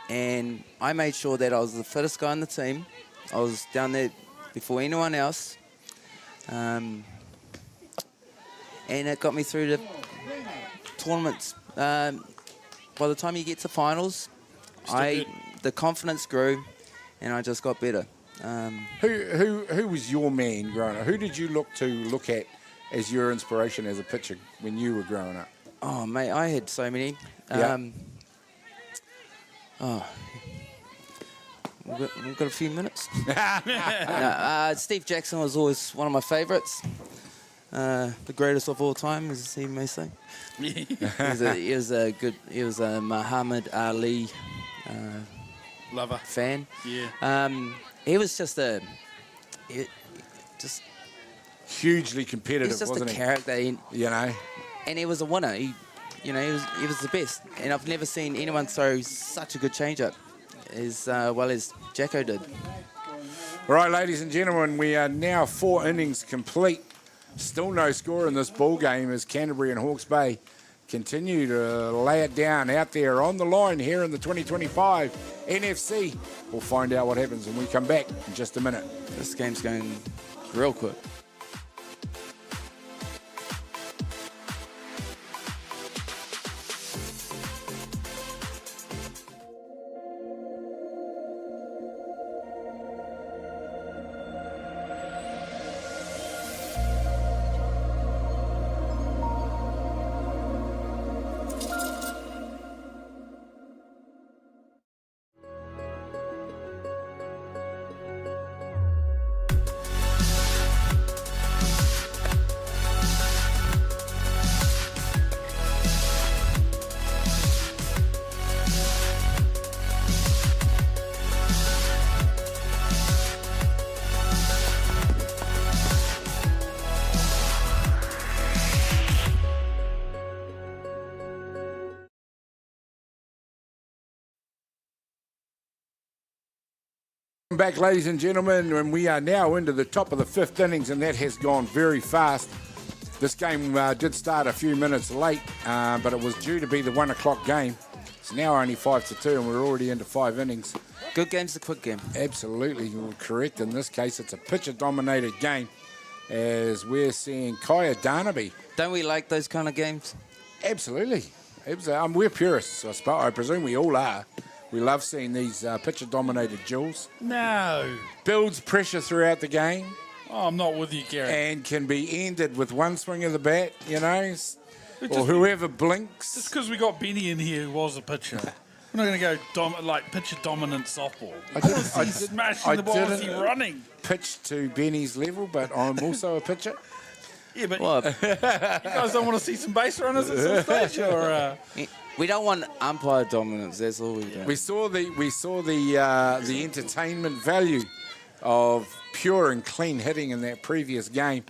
and I made sure that I was the fittest guy on the team. I was down there before anyone else, and it got me through the tournaments. By the time you get to finals, the confidence grew, and I just got better. Who was your man growing up? Who did you look at as your inspiration as a pitcher when you were growing up? Oh, mate, I had so many. Yeah. We've got a few minutes. Steve Jackson was always one of my favourites. The greatest of all time, as he may say. He was a Muhammad Ali lover fan. Yeah. He was just hugely competitive. He's just wasn't a character, and he was a winner. He was the best, and I've never seen anyone throw such a good changeup as well as Jacko did. All right, ladies and gentlemen, we are now 4 innings complete. Still no score in this ball game as Canterbury and Hawke's Bay continue to lay it down out there on the line here in the 2025 NFC. We'll find out what happens when we come back in just a minute. This game's going real quick. Back, ladies and gentlemen, and we are now into the top of the 5th innings, and that has gone very fast. This game did start a few minutes late, but it was due to be the 1 o'clock game. It's now only 5-2, and we're already into 5 innings. Good game's a quick game. Absolutely, you're correct. In this case, it's a pitcher-dominated game, as we're seeing Kaya Darnaby. Don't we like those kind of games? Absolutely. We're purists, I presume we all are. We love seeing these pitcher-dominated duels. No. Builds pressure throughout the game. Oh, I'm not with you, Gary. And can be ended with one swing of the bat, you know, or whoever blinks. Just because we got Benny in here who was a pitcher. We're not going to go pitcher dominant softball. I see smashing the ball as he running. Pitch to Benny's level, but I'm also a pitcher. Yeah, but you guys don't want to see some base runners at some stage, or? We don't want umpire dominance. That's all we do. We saw the entertainment value of pure and clean hitting in that previous game.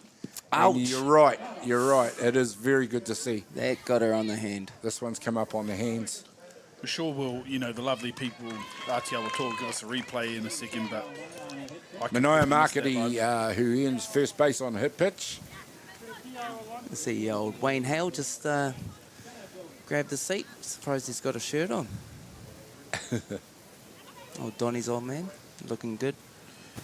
Ouch! And you're right. It is very good to see. That got her on the hand. This one's come up on the hands. I'm sure the lovely people, Atiawa Toa, will give us a replay in a second, but... Manaia Marketing, who ends first base on hit pitch. Let's see, old Wayne Hale just grabbed the seat. Surprised he's got a shirt on. Donnie's old man, looking good.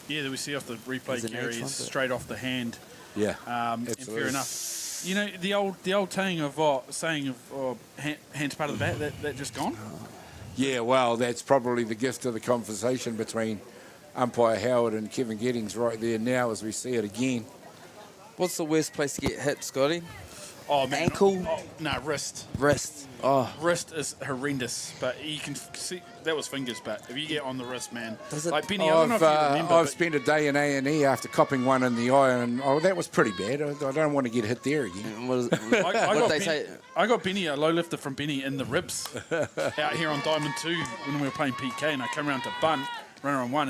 Yeah, that we see off the replay, Gary, is straight off the hand. Yeah, and fair enough. You know, the old saying of hands part of the bat, that just gone? Yeah, well, that's probably the gift of the conversation between umpire Howard and Kevin Giddings right there now as we see it again. What's the worst place to get hit, Scotty? Oh, man. Ankle? Wrist. Wrist. Oh. Wrist is horrendous, but you can see that was fingers. But if you get on the wrist, man, like Benny, I don't know if you remember. I've spent a day in A&E after copping one in the eye, and that was pretty bad. I don't want to get hit there again. I got Benny, a low lifter from Benny in the ribs out here on Diamond 2 when we were playing PK, and I came around to bunt, runner on one,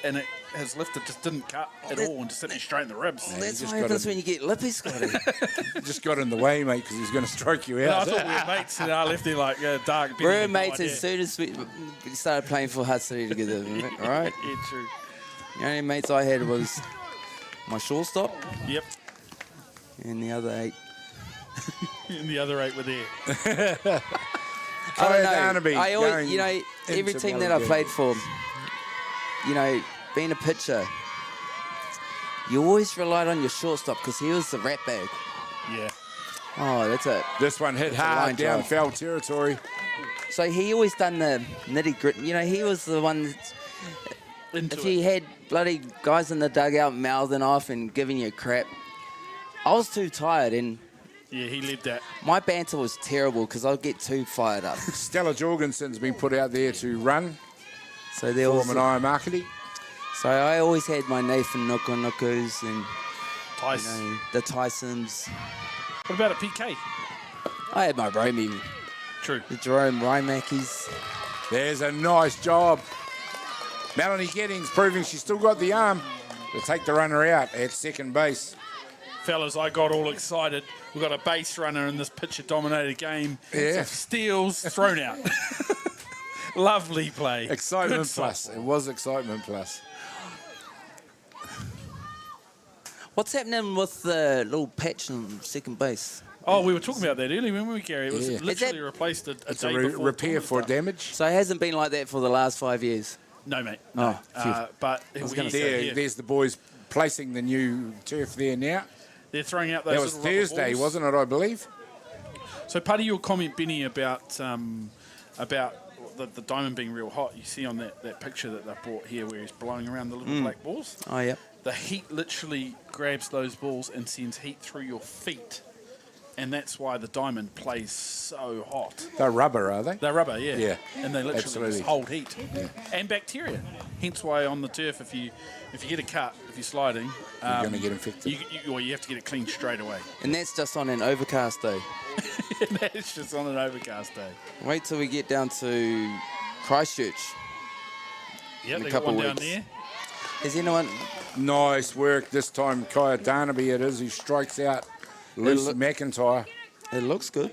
and it. His lifter just didn't cut at all and just hit me straight in the ribs. Well, that's what happens when you get lippy, Scotty. Just got in the way, mate, because he's going to stroke you out. No, I thought we were mates, and I left there like dark. We were mates as soon as we started playing for Hutt City together, right? Yeah, true. The only mates I had was my shortstop. Yep. And the other 8. And the other 8 were there. I don't know. I always, every team that I played for, being a pitcher, you always relied on your shortstop because he was the rat bag. Yeah. Oh, that's it. This one hit hard down foul territory. So he always done the nitty gritty. He was the one. If you had bloody guys in the dugout mouthing off and giving you crap, I was too tired and. Yeah, he lived that. My banter was terrible because I'd get too fired up. Stella Jorgensen's been put out there to run. So there was Manaia Marketing. So I always had my Nathan Nukus and Tyson. The Tysons. What about a PK? I had my Romy. True. The Jerome Rymakis. There's a nice job. Melanie Giddings proving she's still got the arm to take the runner out at second base. Fellas, I got all excited. We've got a base runner in this pitcher-dominated game. Yeah. Steals, thrown out. Lovely play. Excitement plus. It was excitement plus. What's happening with the little patch on second base? Oh, we were talking about that earlier, weren't we, Gary? It was Yeah. literally replaced a It's day a before repair for tournament damage. So it hasn't been like that for the last 5 years. No, mate. No. Oh, phew. But There's the boys placing the new turf there now. they're throwing out those That was little rubber Thursday, balls. wasn't it, I believe? So part of your comment, Benny, about the diamond being real hot, you see on that picture that they brought here where he's blowing around the little black balls. Oh, yeah. The heat literally grabs those balls and sends heat through your feet. And that's why the diamond plays so hot. They're rubber, are they? They're rubber, yeah. Yeah, And they literally absolutely. just hold heat. And bacteria. Hence why on the turf, if you get a cut, if you're sliding... You're going to get infected. You have to get it cleaned straight away. And that's just on an overcast day. And that's just on an overcast day. Wait till we get down to Christchurch. Yep, in a they got couple one down weeks. there. Is anyone... Nice work this time, Kaya Darnaby it is. He strikes out Lucy McIntyre It looks good.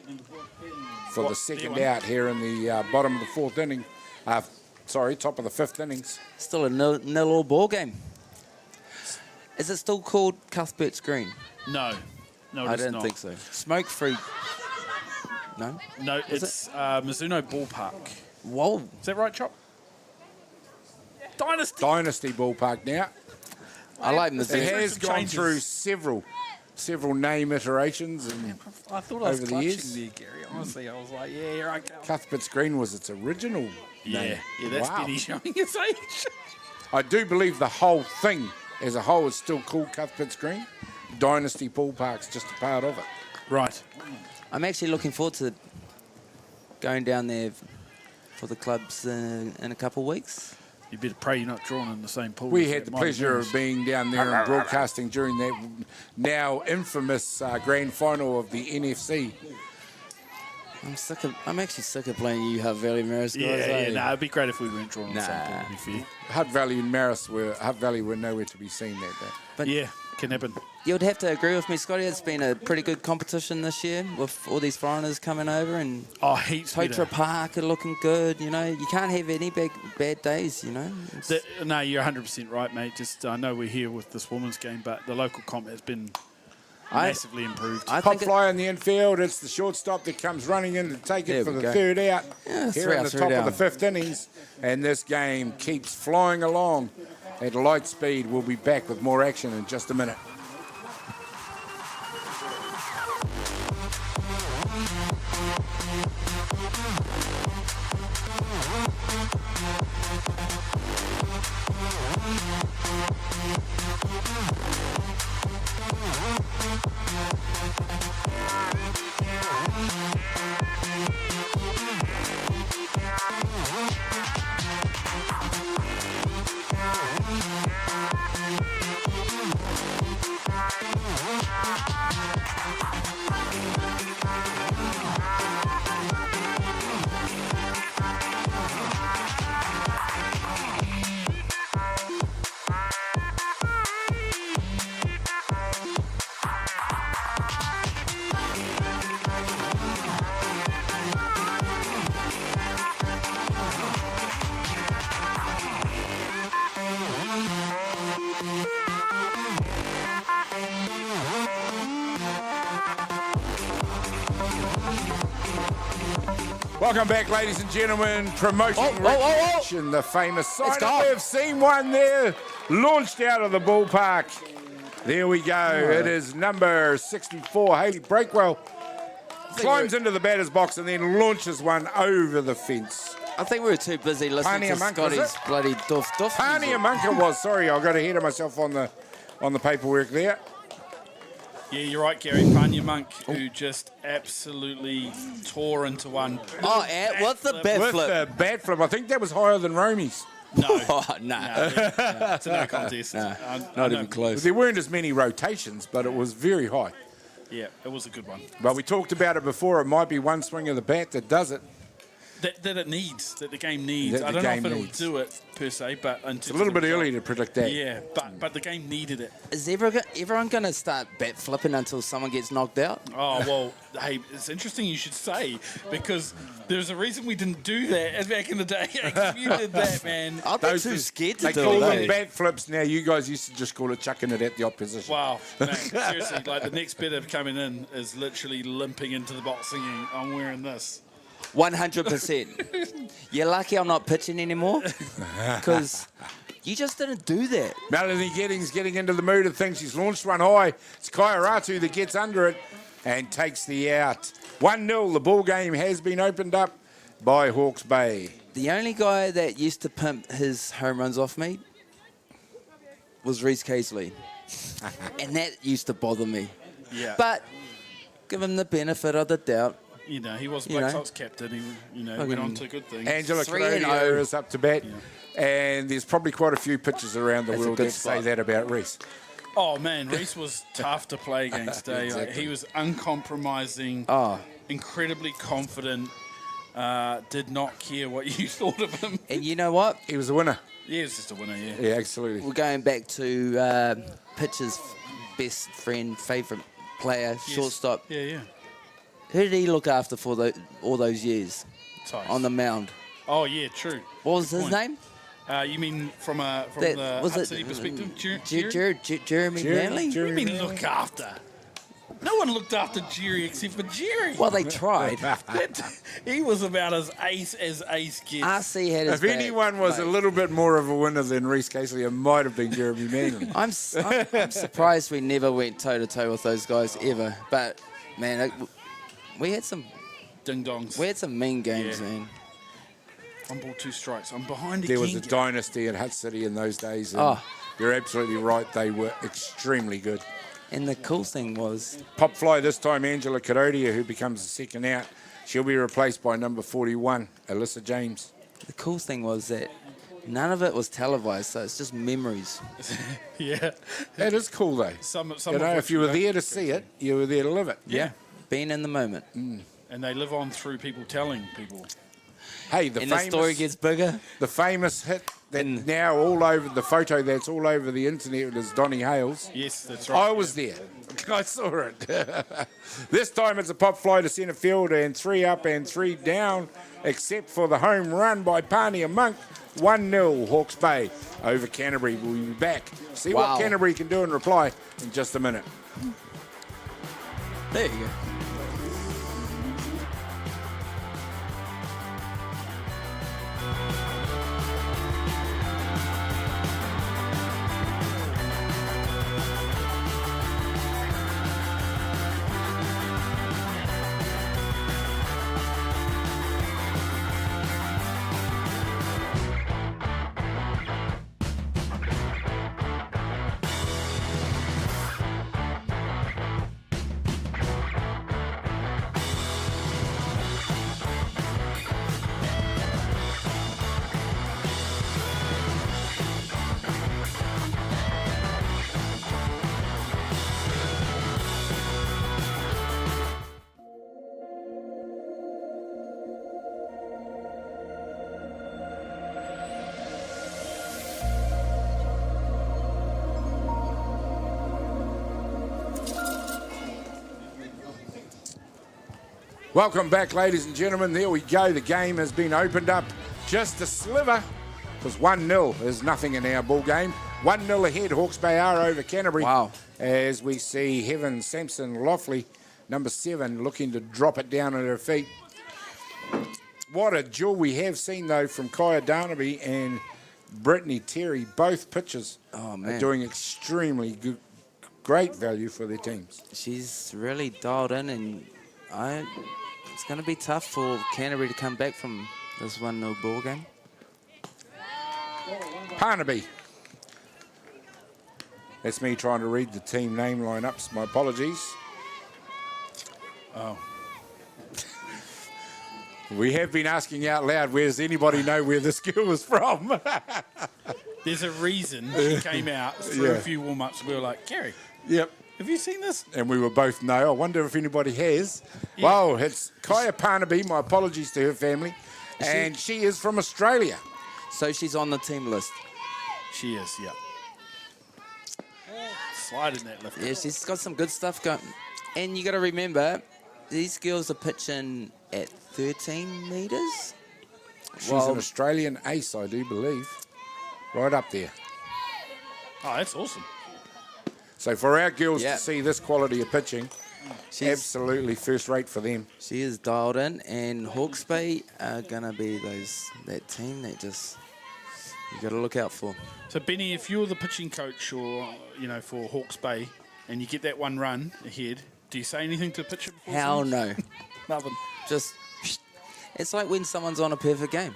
for the second out here in the bottom of the fourth inning. Top of the fifth innings. Still a nil-all ball game. Is it still called Cuthbert's Green? No, I it's don't not. think so. Smoke-free. No? No, Is it's Mizuno Ballpark. Whoa. Is that right, Chop? Dynasty Ballpark now. I like It Mizuno. has gone through several name iterations and I thought I was over the clutching years. there, Gary. Honestly, I was like, yeah, here I go. Cuthbert's Green was its original name. Yeah, that's Wow. Benny showing his age. I do believe the whole thing as a whole is still called Cuthbert's Green. Dynasty Ballpark's just a part of it. Right. I'm actually looking forward to going down there for the clubs in a couple of weeks. You better pray you're not drawn in the same pool. We as had that the Mighty pleasure Moose. of being down there and broadcasting during that now infamous grand final of the NFC. I'm actually sick of playing you Hutt Valley Maris guys. eh? It'd be great if we weren't drawn in the same Nah. pool, to be fair. Hutt Valley and Maris Hutt Valley were nowhere to be seen that day. But Yeah, can happen. you'd have to agree with me, Scotty. It's been a pretty good competition this year with all these foreigners coming over, and Oh, heaps Potra better. Park are looking good. You know, you can't have any bad days. You know. No, you're 100% right, mate. Just I know we're here with this women's game, but the local comp has been massively improved. I Pop think fly in the infield. It's the shortstop that comes running in to take There it for we the go. third out Yeah, here three in out, the three top down. of the fifth innings. And this game keeps flying along at light speed. We'll be back with more action in just a minute. Welcome back, ladies and gentlemen. Promotion recognition, the famous sign go. We've seen one there launched out of the ballpark. There we go. It is number 64, Hayley Breakwell. Climbs into the batter's box and then launches one over the fence. I think we were too busy listening to Pania Monk, was Scotty's it? bloody doof. Pania Munka was, sorry, I got ahead of myself on the paperwork there. Yeah, you're right, Gary. Panya Monk, who just absolutely tore into one. Oh, what's the bat With flip? the bat flip, I think that was higher than Romy's. No, Oh, nah. it's a no contest. Nah, I not know. even close. There weren't as many rotations, but it was very high. Yeah, it was a good one. But we talked about it before. It might be one swing of the bat that does it. that it needs, that the game needs. That the I don't know if game it'll needs. do it per se, but It's a little bit early to predict that. Yeah, but the game needed it. Is everyone going to start bat flipping until someone gets knocked out? Oh, well, hey, it's interesting you should say, because there's a reason we didn't do that back in the day. You did that, man. I'd be too scared to They do call it. them bat flips now. You guys used to just call it chucking it at the opposition. Wow, man, seriously, like the next batter coming in is literally limping into the box singing, I'm wearing this. 100%. You're lucky I'm not pitching anymore, because you just didn't do that. Melanie Giddings getting into the mood of things. She's launched one high. It's Kaya Ratu that gets under it and takes the out. 1-0. The ball game has been opened up by Hawke's Bay. The only guy that used to pimp his home runs off me was Reece Casely. And that used to bother me. Yeah. But give him the benefit of the doubt. You know, he was You Black know. Sox captain. He, went on to good things. Angela 3-0. Carodia is up to bat. And there's probably quite a few pitchers around the That's a world good that say spot. that about Reece. Oh, man, Reece was tough to play against. Like, Exactly. he was uncompromising, incredibly confident, did not care what you thought of him. And you know what? He was a winner. Yeah, he was just a winner, yeah. Yeah, absolutely. We're going back to pitcher's best friend, favourite player, Yes. shortstop. Yeah. Who did he look after for all those years Tice. on the mound? Oh, yeah, true. What was Good his point. name? You mean from the Was Hutt it City perspective? Jeremy Manley? What do you mean look after? No one looked after Jerry except for Jerry. Well, they tried. He was about as ace gets. RC had his If back, anyone was a mate. little bit more of a winner than Reece Casely, it might have been Jeremy Manley. I'm surprised we never went toe-to-toe with those guys ever. But, man, we had some Ding-dongs. We had some mean games, Yeah. man. 1 ball, 2 strikes. I'm behind There again. was a dynasty at Hutt City in those days. And you're absolutely right. They were extremely good. And the cool thing was... Pop fly this time, Angela Carodia, who becomes the second out. She'll be replaced by number 41, Alyssa James. The cool thing was that none of it was televised, so it's just memories. Yeah. That is cool, though. Some You of know, which if you were we there to see it, you were there to live it. Yeah. Being in the moment. And they live on through people telling people. Hey, the And famous, the story gets bigger. the famous hit that now all over the photo that's all over the internet is Donnie Hale's. Yes, that's right. I was there. I saw it. This time it's a pop fly to centre field and 3 up and 3 down, except for the home run by Pania Monk. 1-0 Hawke's Bay over Canterbury. We'll be back. See Wow. what Canterbury can do in reply in just a minute. There you go. Welcome back, ladies and gentlemen. There we go. The game has been opened up just a sliver because 1-0 is nothing in our ball game. 1-0 ahead. Hawke's Bay are over Canterbury. Wow. As we see Heaven Sampson Loughley, number 7, looking to drop it down at her feet. What a jewel we have seen, though, from Kaya Darnaby and Brittany Terry. Both pitchers are doing extremely good, great value for their teams. She's really dialed in, and it's going to be tough for Canterbury to come back from this 1-0 ball game. Parnaby. That's me trying to read the team name lineups. My apologies. Oh. We have been asking out loud, does anybody know where this girl is from? There's a reason she came out through a few warm-ups. We were like, Kerry, Yep. have you seen this? And we were both no. I wonder if anybody has. Yeah. Well, it's Kaya Parnaby. My apologies to her family. And she is from Australia. So she's on the team list. She is, yeah. Slide in that lift. Yeah, she's got some good stuff going. And you got to remember, these girls are pitching at 13 metres. She's an Australian ace, I do believe. Right up there. Oh, that's awesome. So for our girls to see this quality of pitching, absolutely first rate for them. She is dialed in, and Hawke's Bay are going to be that team that just you got to look out for. So, Benny, if you're the pitching coach or, for Hawke's Bay and you get that one run ahead, do you say anything to the pitcher before? Hell no. Nothing. Just, it's like when someone's on a perfect game.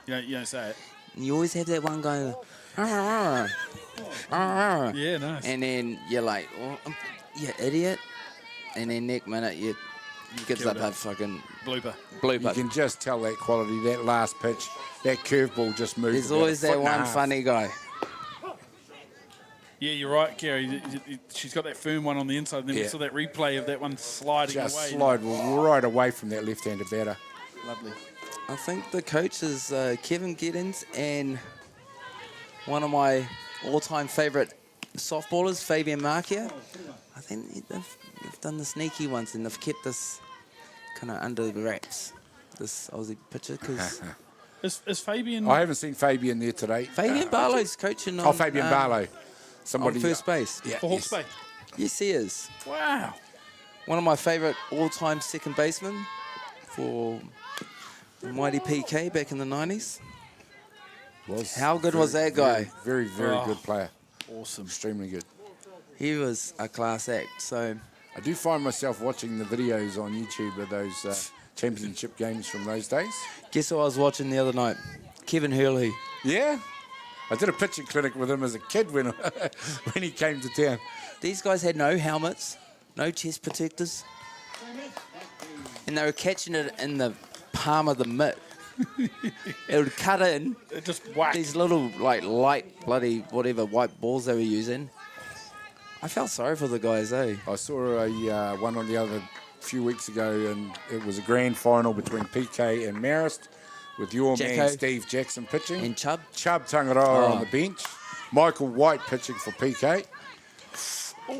You don't say it. You always have that one guy. Yeah, nice. And then you're like, oh, you idiot. And then next minute, you gives up a fucking blooper. You can just tell that quality, that last pitch, that curveball just moved. There's always that one funny guy. Yeah, you're right, Gary. She's got that firm one on the inside, and then we saw that replay of that one sliding just away. Slide right away from that left-handed batter. Lovely. I think the coach is Kevin Giddens, and one of my all-time favourite softballers, Fabian Markia. I think they've done the sneaky ones, and they've kept this kind of under the wraps, this Aussie pitcher, because... Is Fabian... I haven't seen Fabian there today. Fabian Barlow's coaching on... Fabian Barlow. Somebody on first base. Yeah, for Hawke's Bay? Yes, he is. Wow. One of my favourite all-time second basemen for the mighty PK back in the 90s. How good was that guy? Very good player. Awesome. Extremely good. He was a class act. So I do find myself watching the videos on YouTube of those championship games from those days. Guess who I was watching the other night? Kevin Hurley. Yeah. I did a pitching clinic with him as a kid when he came to town. These guys had no helmets, no chest protectors, and they were catching it in the palm of the mitt. It would cut in. It just whacked. These little, light, bloody, whatever, white balls they were using. I felt sorry for the guys, eh? I saw a one on the other few weeks ago, and it was a grand final between PK and Marist, with your man Steve Jackson pitching. And Chubb. Chubb Tangaroa on the bench. Michael White pitching for PK.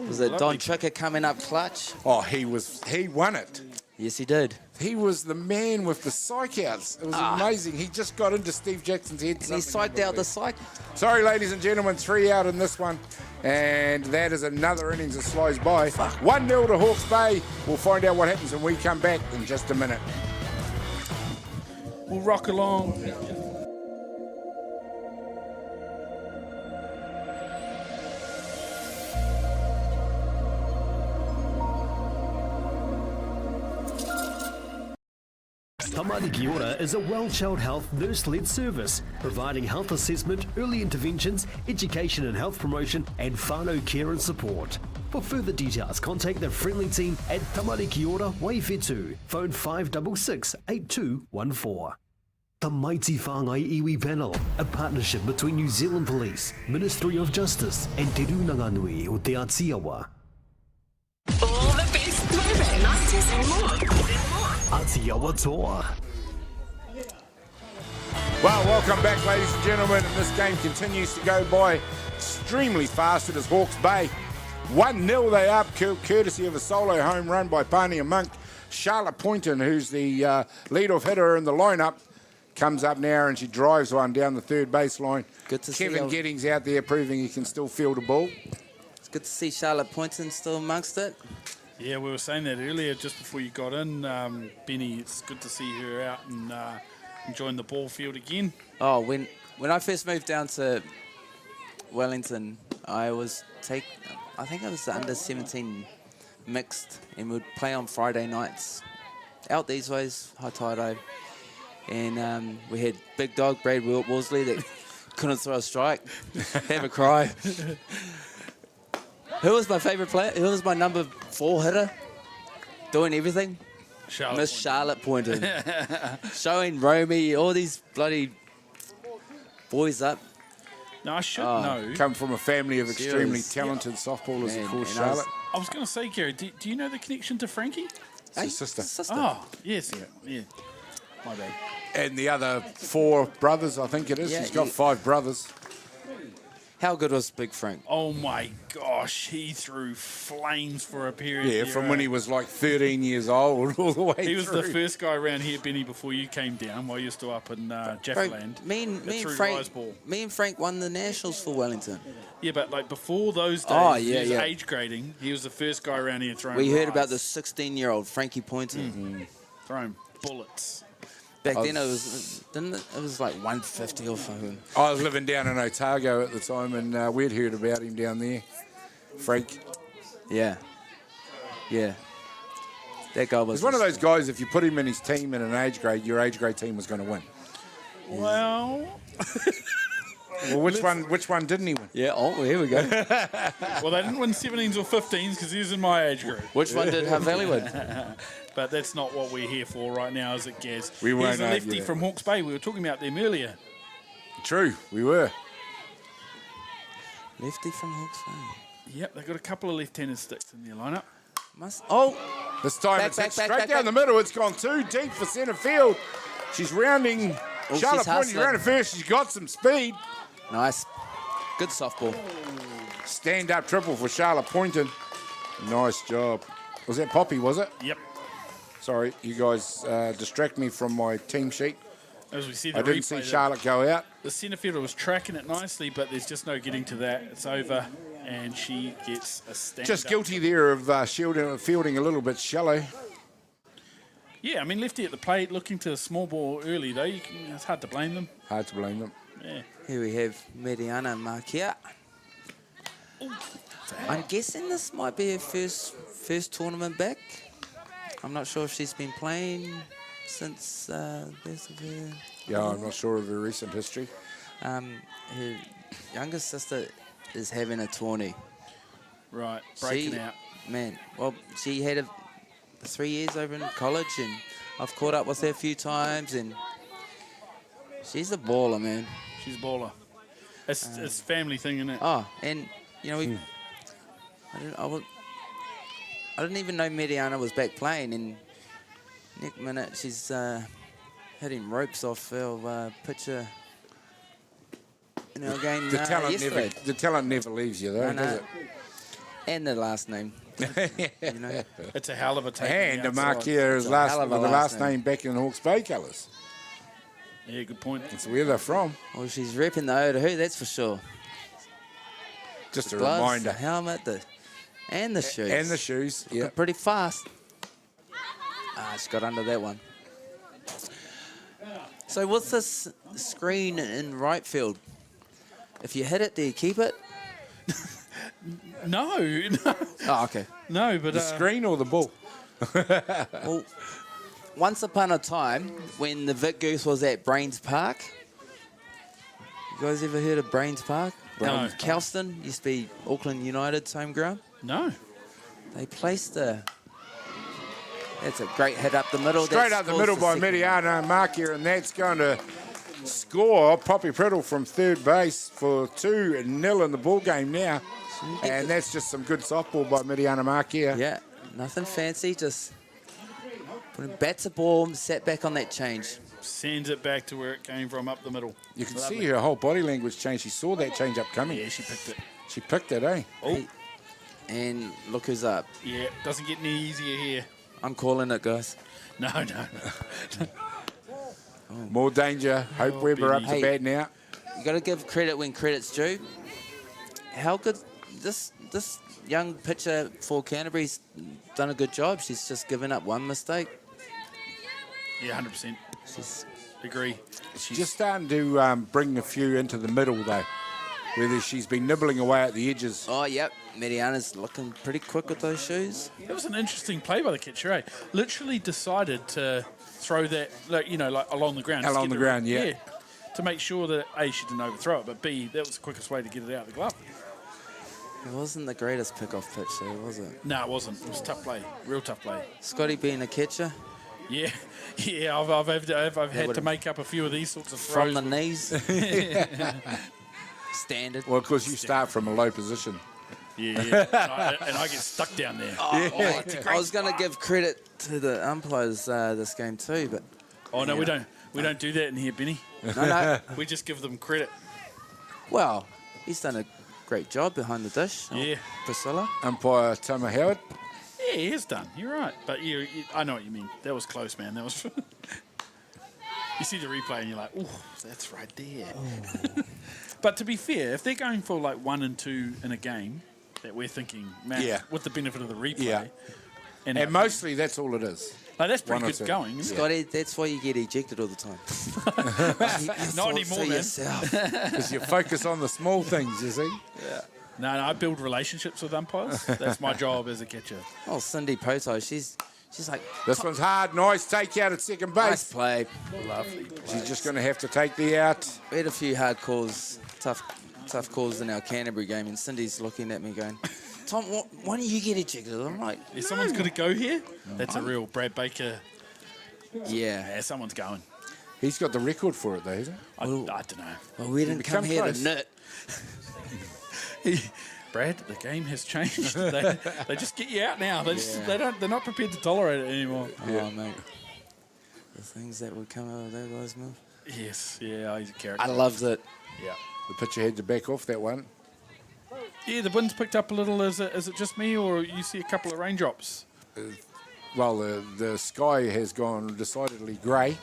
Was it Don Tricker coming up clutch? Oh, he won it. Yes, he did. He was the man with the psych outs. It was amazing. He just got into Steve Jackson's head. And he psyched out the psych. Sorry, ladies and gentlemen, 3 out in this one. And that is another innings that slides by. 1-0 to Hawke's Bay. We'll find out what happens when we come back in just a minute. We'll rock along. Tamariki Ora is a well-child health nurse-led service, providing health assessment, early interventions, education and health promotion, and whānau care and support. For further details, contact the friendly team at Tamariki Ora Waifetu, phone 566-8214. The Mighty Whāngai Iwi Panel, a partnership between New Zealand Police, Ministry of Justice, and Te Rūnanga-nui o Te Atiawa. All the best moving 90s and more. Atiawa Toa. Well, welcome back, ladies and gentlemen. And this game continues to go by extremely fast. It is Hawke's Bay. 1-0 they up, courtesy of a solo home run by Pania Monk. Charlotte Poynton, who's the lead-off hitter in the lineup, comes up now and she drives one down the third baseline. Good to Kevin Giddings out there proving he can still field a ball. It's good to see Charlotte Poynton still amongst it. Yeah, we were saying that earlier just before you got in, Benny. It's good to see her out and enjoying the ball field again. Oh, when I first moved down to Wellington, I think I was the under-17 mixed, and we'd play on Friday nights out these ways, Hutt. And we had big dog Brad Worsley that couldn't throw a strike, have a cry. Who was my favourite player? Who was my number 4 hitter? Doing everything? Miss Charlotte Poynton. Showing Romy, all these bloody boys up. No, I should know. Come from a family of extremely talented softballers, of course, Charlotte. I was going to say, Gary, do you know the connection to Frankie? It's his sister. Oh, yes. Yeah. My bad. And the other 4 brothers, I think it is. Yeah, He's got 5 brothers. How good was Big Frank? Oh my gosh, he threw flames for a period. Yeah, there, from when he was like 13 years old all the way He was through. the first guy around here, Benny, before you came down while you were still up in Jaffaland. Me and Frank won the Nationals for Wellington. Yeah, but like before those days, Oh, yeah, he was yeah. age grading. He was the first guy around here throwing We heard about rice, the 16-year-old Frankie Poynter. throwing bullets. Back then it was like 150 or something. I was living down in Otago at the time, and we'd heard about him down there. Frank. Yeah. That guy was He's one of those guys, if you put him in his team in an age grade, your age grade team was going to win. Well, Well, which one didn't he win? Yeah, oh, here we go. well, they didn't win 17s or 15s because he was in my age group. Which one did Hutt Valley win? But that's not what we're here for right now, is it, Gaz? We won't He's a argue lefty that. from Hawke's Bay. We were talking about them earlier. True, we were. Lefty from Hawke's Bay. Yep, they've got a couple of left-handed sticks in their lineup. This time Back, it's back, hit back, straight back, down back. the middle. It's gone too deep for centre field. She's rounding. Oh, Charlotte she's Poynter hustling. round at first. She's got some speed. Nice. Good softball. Stand-up triple for Charlotte Poynter. Nice job. Was that Poppy, was it? Yep. Sorry, you guys distract me from my team sheet. As we see the I didn't replay see there, Charlotte go out. the centre fielder was tracking it nicely, but there's just no getting to that. It's over, and she gets a stand. Just guilty there of fielding a little bit shallow. Yeah, I mean, lefty at the plate, looking to the small ball early, though. It's hard to blame them. Hard to blame them. Yeah. Here we have Mediana Marquia. I'm guessing this might be her first tournament back. I'm not sure if she's been playing since birth of her. Yeah, I'm not sure of her recent history. Her younger sister is having a tourney. Right, breaking out. Man, well, she had 3 years over in college, and I've caught up with her a few times, and she's a baller, man. She's a baller. It's a family thing, isn't it? Oh, and, you know, I didn't even know Mediana was back playing, and next minute she's hitting ropes off our pitcher in our game yesterday. The talent never leaves you, though, does it? And the last name. You know? It's a hell of a take. And the outside. Marquia is It's a hell of the a last last name back in Hawke's Bay colours. Yeah, good point. That's where they're from. Well, she's repping the Otahu, that's for sure. Just a Gloves, reminder. the helmet, and the shoes. And the shoes, yeah. Looking pretty fast. She got under that one. So what's this screen in right field? If you hit it, do you keep it? No. Oh, okay. No, but... The screen or the ball? Well, once upon a time, when the Vic Goose was at Brains Park, you guys ever heard of Brains Park? No. Kelston used to be Auckland United's home ground. No. They placed that's a great hit up the middle. Straight That up the scores middle by second. Mediana Marquia, and that's going to score Poppy Priddle from third base for 2-0 in the ball game now. And that's just some good softball by Mediana Marquia. Yeah, nothing fancy, just putting bats a ball, sat back on that change. Sends it back to where it came from, up the middle. You can Lovely. see her whole body language change. She saw that change up coming. Yeah, she picked it. She picked it, eh? Oh. And look who's up. Yeah, doesn't get any easier here. I'm calling it, guys. No. More danger. Hope Weber up to Hey. bat now. You got to give credit when credit's due. How good this young pitcher for Canterbury's done a good job. She's just given up one mistake. Yeah, 100%. She's Agree. She's just starting to bring a few into the middle, though, where she's been nibbling away at the edges. Oh, yep. Mediana's looking pretty quick with those shoes. That was an interesting play by the catcher, eh? Literally decided to throw that, like along the ground. Along the ground, yeah. To make sure that, A, she didn't overthrow it, but B, that was the quickest way to get it out of the glove. It wasn't the greatest pick-off pitch, though, was it? No, it wasn't. It was a tough play. Real tough play. Scotty being a catcher. Yeah, I've had to make up a few of these sorts of throws. From the knees. Standard. Well, of course, you start from a low position. Yeah. and I get stuck down there. I was going to give credit to the umpires this game too, but Oh no, we don't. We don't do that in here, Benny. No. We just give them credit. Well, he's done a great job behind the dish. Yeah. Priscilla. Umpire Tama Howard. Yeah, he is done. You're right. But I know what you mean. That was close, man. That was. You see the replay and you're like, oh, that's right there. Oh. But to be fair, if they're going for like 1 and 2 in a game, that we're thinking, man, with the benefit of the replay. And mostly that's all it is. Like, that's pretty good going. Scotty, that's why you get ejected all the time. Not anymore, man. Because you focus on the small things, you see. Yeah. No, I build relationships with umpires. That's my job as a catcher. Oh, Cindy Poto, she's like... This one's hard. Nice take out at second base. Nice play. Lovely play. She's just going to have to take the out. We had a few hard calls, tough calls in our Canterbury game, and Cindy's looking at me going, Tom, why don't you get ejected? I'm like... Is someone's going to go here? That's a real Brad Baker... Yeah, someone's going. He's got the record for it, though, isn't he? I don't know. Well, we didn't come here to knit. Brad, the game has changed. They just get you out now. They're not prepared to tolerate it anymore. Oh, mate. The things that would come out of that guy's mouth. Yes, yeah, he's a character. I loved it. Yeah. The pitcher had to back off that one. Yeah, the wind's picked up a little. Is it just me, or you see a couple of raindrops? Well, the sky has gone decidedly grey.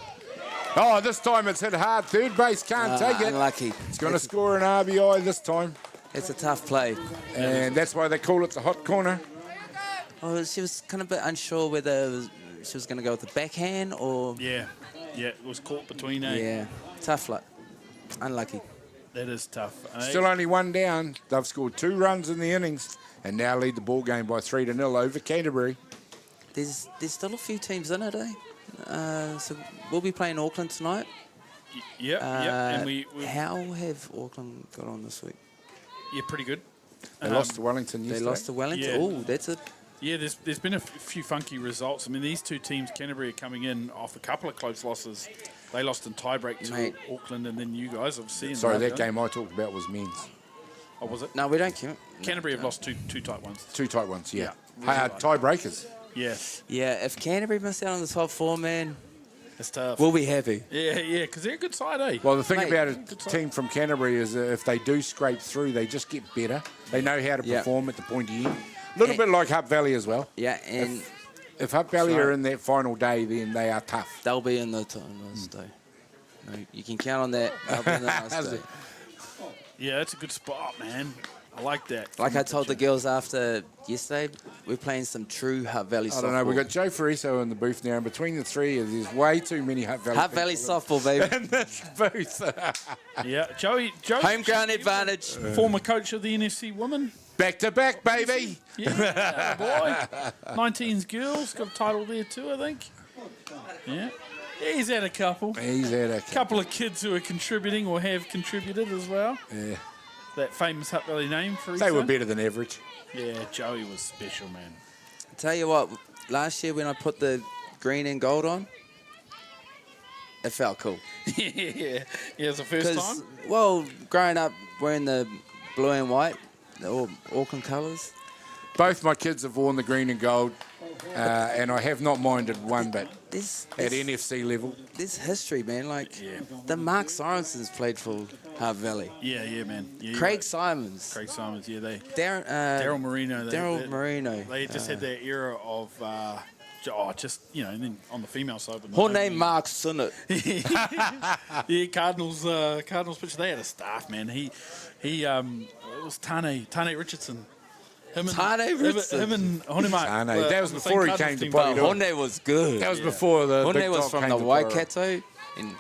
Oh, this time it's hit hard. Third base can't take it. Unlucky. It's going to score an RBI this time. It's a tough play. And that's why they call it the hot corner. Oh, she was kind of a bit unsure whether she was going to go with the backhand or... Yeah, it was caught between Yeah, tough luck. Unlucky. That is tough. Still only one down. They've scored 2 runs in the innings and now lead the ball game by 3-0 over Canterbury. There's still a few teams in it, eh? So we'll be playing Auckland tonight. Yep. And we how have Auckland got on this week? Yeah, pretty good. They lost to Wellington yesterday. They lost to Wellington? Yeah. Oh, that's it. Yeah, there's been a few funky results. I mean, these two teams, Canterbury, are coming in off a couple of close losses. They lost in tiebreak to Auckland, and then you guys have seen. Sorry, that game I talked about was men's. Oh, was it? No, we don't count. Canterbury have lost two tight ones. 2 tight ones, yeah. Really tiebreakers. Yeah. Yeah, if Canterbury miss out on the top 4, man, it's tough. We'll be happy. Yeah, because they're a good side, eh? Well, the thing about a team from Canterbury is if they do scrape through, they just get better. They know how to perform at the pointy end. A little bit like Hutt Valley as well. Yeah, and if Hutt Valley are in that final day, then they are tough. They'll be in the last day. No, you can count on that. They'll be in the last day. Yeah, that's a good spot, man. I like that. Like I told the girls after yesterday, we're playing some true Hutt Valley softball. I don't know. We've got Joe Fariso in the booth now, and between the three, there's way too many Hutt Valley. Hutt Valley softball, baby. In this booth. Yeah, Joey. Home ground advantage. Former coach of the NFC women. Back to back, baby. Yeah, boy. 19's girls got a title there too, I think. Yeah. He's had a couple. He's had a couple of kids who are contributing or have contributed as well. Yeah. That famous Hutt Valley name for They were better than average. Yeah, Joey was special, man. I tell you what, last year when I put the green and gold on, it felt cool. Yeah, it was the first time? Well, growing up wearing the blue and white, the Auckland colours. Both my kids have worn the green and gold, and I have not minded one bit at NFC level. There's history, man. Like, the Mark Sorensens played for Hutt Valley. Yeah, man. Yeah, Craig Simons, yeah, they. Daryl Marino. Marino. They just had that era of, and then on the female side. Horne Mark Sinnott. Yeah, Cardinals pitcher. They had a staff, man. It was Tane Richardson. Him and Horne Mark. That was before he came to Poiridu. Horne was good. That was before the Horne big was dog from came the to Waikato. And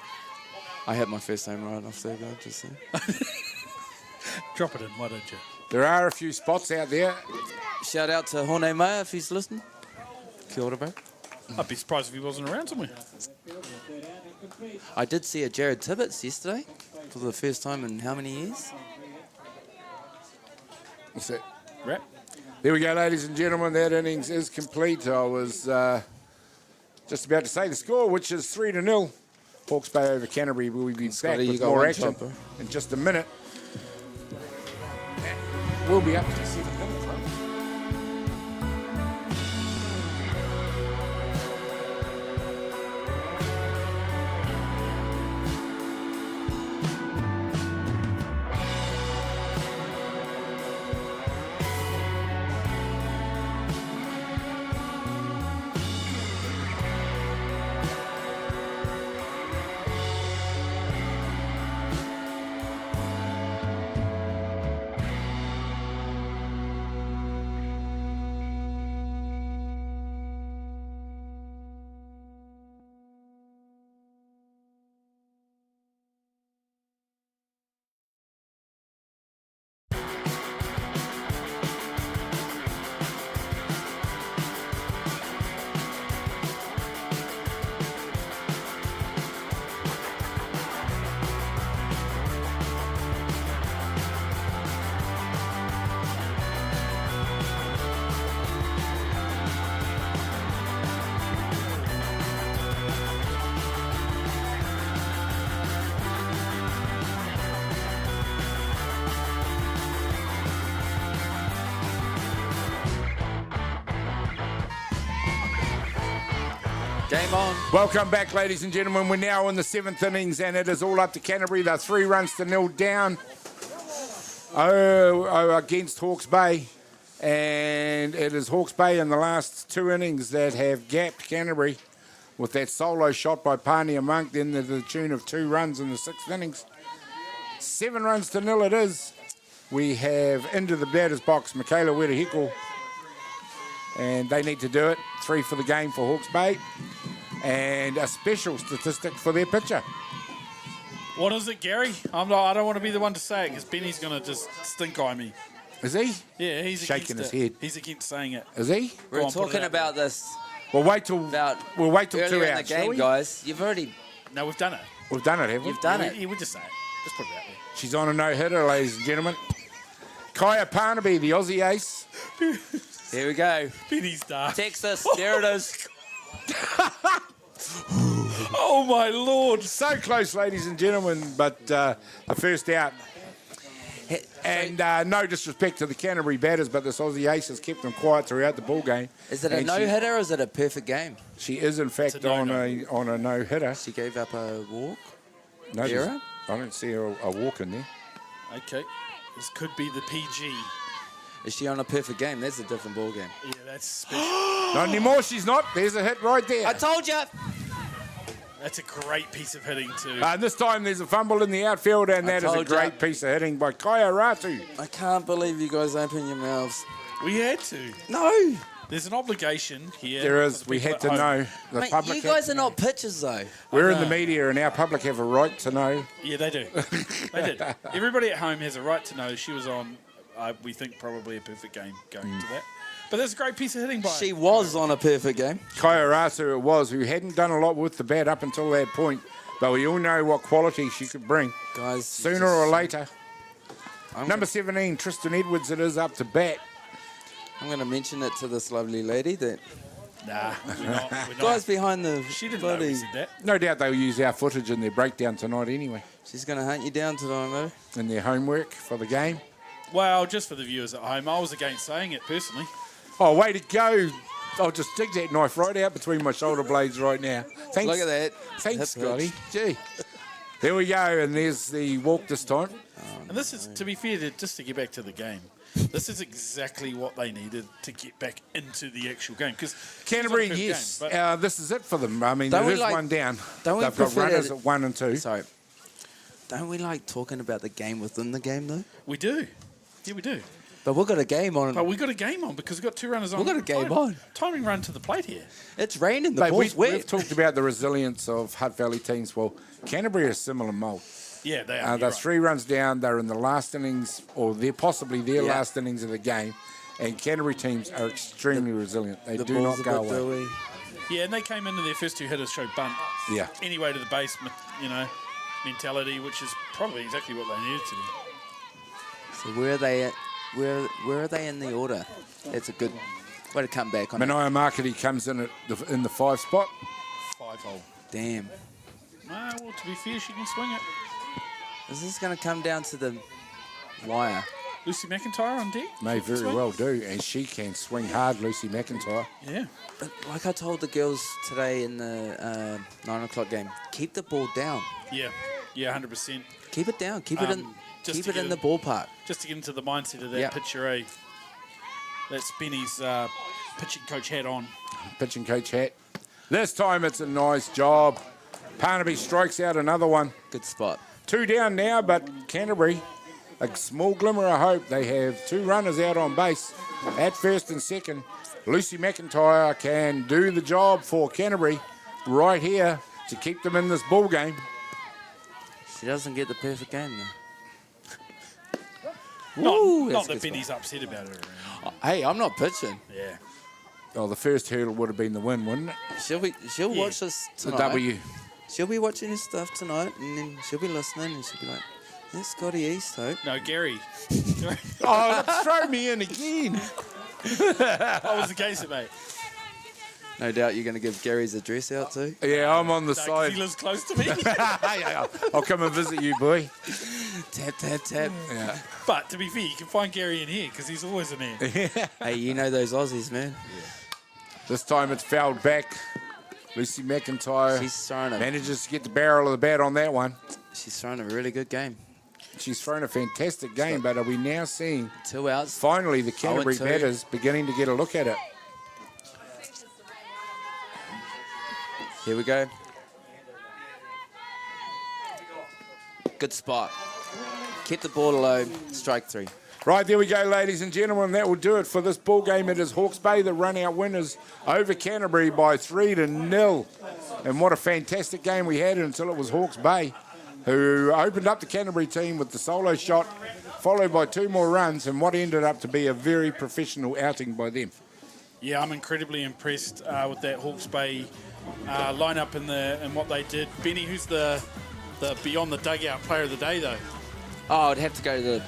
I had my first home right off there, guys, just saying. Drop it in, why don't you? There are a few spots out there. Shout out to Horne Maya if he's listening. Kia ora, bro. I'd be surprised if he wasn't around somewhere. I did see a Jared Tibbetts yesterday for the first time in how many years? What's that? Right. There we go, ladies and gentlemen. That innings is complete. I was just about to say the score, which is 3-0. Hawke's Bay over Canterbury. We'll be back with more action in just a minute. We'll be up to 7 minutes, right? on. Welcome back, ladies and gentlemen. We're now in the 7th innings, and it is all up to Canterbury. They're 3 runs to 0 down against Hawke's Bay. And it is Hawke's Bay in the last 2 innings that have gapped Canterbury with that solo shot by Pania Monk, then to the tune of 2 runs in the 6th innings. 7 runs to 0 it is. We have into the batter's box Michaela Wetahiko, and they need to do it. 3 for the game for Hawke's Bay, and a special statistic for their pitcher. What is it, Gary? I don't want to be the one to say it because Benny's going to just stink eye me. Is he? Yeah, he's shaking his against it. head. He's against saying it. Is he? We're Go on, talking about this. We'll wait till 2 earlier in hours. the game, guys. You've already. No, we've done it. We've done it, haven't we? You've done it. Yeah, we'll just say it. Just put it out there. She's on a no-hitter, ladies and gentlemen. Kaya Parnaby, the Aussie ace. Here we go. Benny's dark. Texas, there it is. Oh, my Lord. So close, ladies and gentlemen, but the first out. And no disrespect to the Canterbury batters, but this Aussie ace has kept them quiet throughout the ball game. Is it a no-hitter or is it a perfect game? She is, in fact, on a no-hitter. She gave up a walk? No, Error? I don't see a walk in there. Okay. This could be the PG. Is she on a perfect game? That's a different ball game. Yeah, that's special. Not anymore, she's not. There's a hit right there. I told you. That's a great piece of hitting, too. This time there's a fumble in the outfield, and that is a great piece of hitting by Kaya Ratu. I can't believe you guys open your mouths. We had to. No. There's an obligation here. There is. We had to know. The Mate, public. you guys are not pitchers, though. We're in the media, and our public have a right to know. Yeah, they do. They did. Everybody at home has a right to know she was on, we think, probably a perfect game going to that. But that's a great piece of hitting by She was on a perfect game. Kaya Ratu it was, who hadn't done a lot with the bat up until that point, but we all know what quality she could bring. Guys, sooner or later. Number 17, Tristan Edwards, it is up to bat. I'm going to mention it to this lovely lady that... Nah, we're not. Guys behind the... She didn't know we said that. No doubt they'll use our footage in their breakdown tonight anyway. She's going to hunt you down tonight, though. In their homework for the game. Well, just for the viewers at home, I was against saying it personally. Oh, way to go. I'll just stick that knife right out between my shoulder blades right now. Thanks. Look at that. Thanks, Hip Scotty. hitch. Gee. There we go, and there's the walk this time. And this is, to be fair, just to get back to the game, this is exactly what they needed to get back into the actual game. Because Canterbury, yes, this is it for them. I mean, Don't there we is one down. Don't we They've got prefer runners that- at 1 and 2. Sorry. Don't we like talking about the game within the game, though? We do. Yeah, we do. But we've got a game on. But we got a game on because we've got 2 runners on. We've got a game on. Timing run to the plate here. It's raining. The Mate, ball's wet. we've talked about the resilience of Hutt Valley teams. Well, Canterbury is similar mould. Yeah, they are. They're 3 runs down. They're in the last innings, or they're possibly their last innings of the game. And Canterbury teams are extremely resilient. They do not go away. Yeah, and they came into their first 2 hitters showed bunt. Yeah. Anyway to the base, mentality, which is probably exactly what they needed to do. So where are they at? Where are they in the order? It's a good way to come back on it. Manaia Marketing comes in in the 5 spot. 5-hole. Damn. No, well, to be fair, she can swing it. Is this going to come down to the wire? Lucy McIntyre on deck. May very Swing. well do, and she can swing hard, Lucy McIntyre. Yeah. But like I told the girls today in the 9 o'clock game, keep the ball down. Yeah, 100%. Keep it down. Keep it in. Just Keep to it get in the ballpark. Just to get into the mindset of that Yep. pitcher, eh? That's Benny's pitching coach hat on. Pitching coach hat. This time it's a nice job. Parnaby strikes out another one. Good spot. 2 down now, but Canterbury, a small glimmer of hope. They have 2 runners out on base at first and second. Lucy McIntyre can do the job for Canterbury right here to keep them in this ball game. She doesn't get the perfect game, though. Not that Benny's upset about it. Hey, I'm not pitching. Yeah. Oh, the first hurdle would have been the win, wouldn't it? She'll watch this The tonight. W. She'll be watching his stuff tonight, and then she'll be listening, and she'll be like, "That's Scotty East, hope." No, Gary. Oh, throw me in again. What was the case, mate? No doubt you're going to give Gary's address out too. Yeah, I'm on the No, 'cause side. he lives close to me. I'll come and visit you, boy. Tap, tap, tap. Yeah. But to be fair, you can find Gary in here because he's always in here. Hey, you know those Aussies, man. This time it's fouled back. Lucy McIntyre She's thrown manages to get the barrel of the bat on that one. She's thrown a really good game. She's thrown a fantastic game, but are we now seeing 2 outs? finally the Canterbury 0-2. batters beginning to get a look at it? Here we go. Good spot. Keep the ball low. Strike 3. Right, there we go, ladies and gentlemen. That will do it for this ball game. It is Hawke's Bay, the run-out winners over Canterbury by 3-0. And what a fantastic game we had until it was Hawke's Bay, who opened up the Canterbury team with the solo shot, followed by 2 more runs, and what ended up to be a very professional outing by them. Yeah, I'm incredibly impressed with that Hawke's Bay lineup and what they did. Benny, who's the beyond the dugout player of the day, though? Oh, I'd have to go to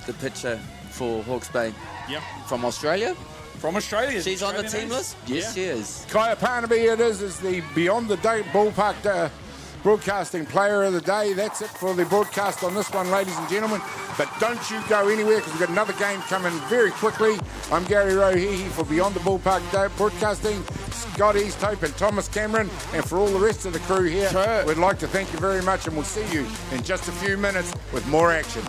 the pitcher for Hawke's Bay. Yeah. From Australia? From Australia. She's on the team list? Yes, she is. Kaya Parnaby it is the Beyond the Ballpark Broadcasting Player of the Day. That's it for the broadcast on this one, ladies and gentlemen. But don't you go anywhere, because we've got another game coming very quickly. I'm Gary Rohihi for Beyond the Ballpark Broadcasting. Scott Easthope and Thomas Cameron, and for all the rest of the crew here, we'd like to thank you very much, and we'll see you in just a few minutes with more action.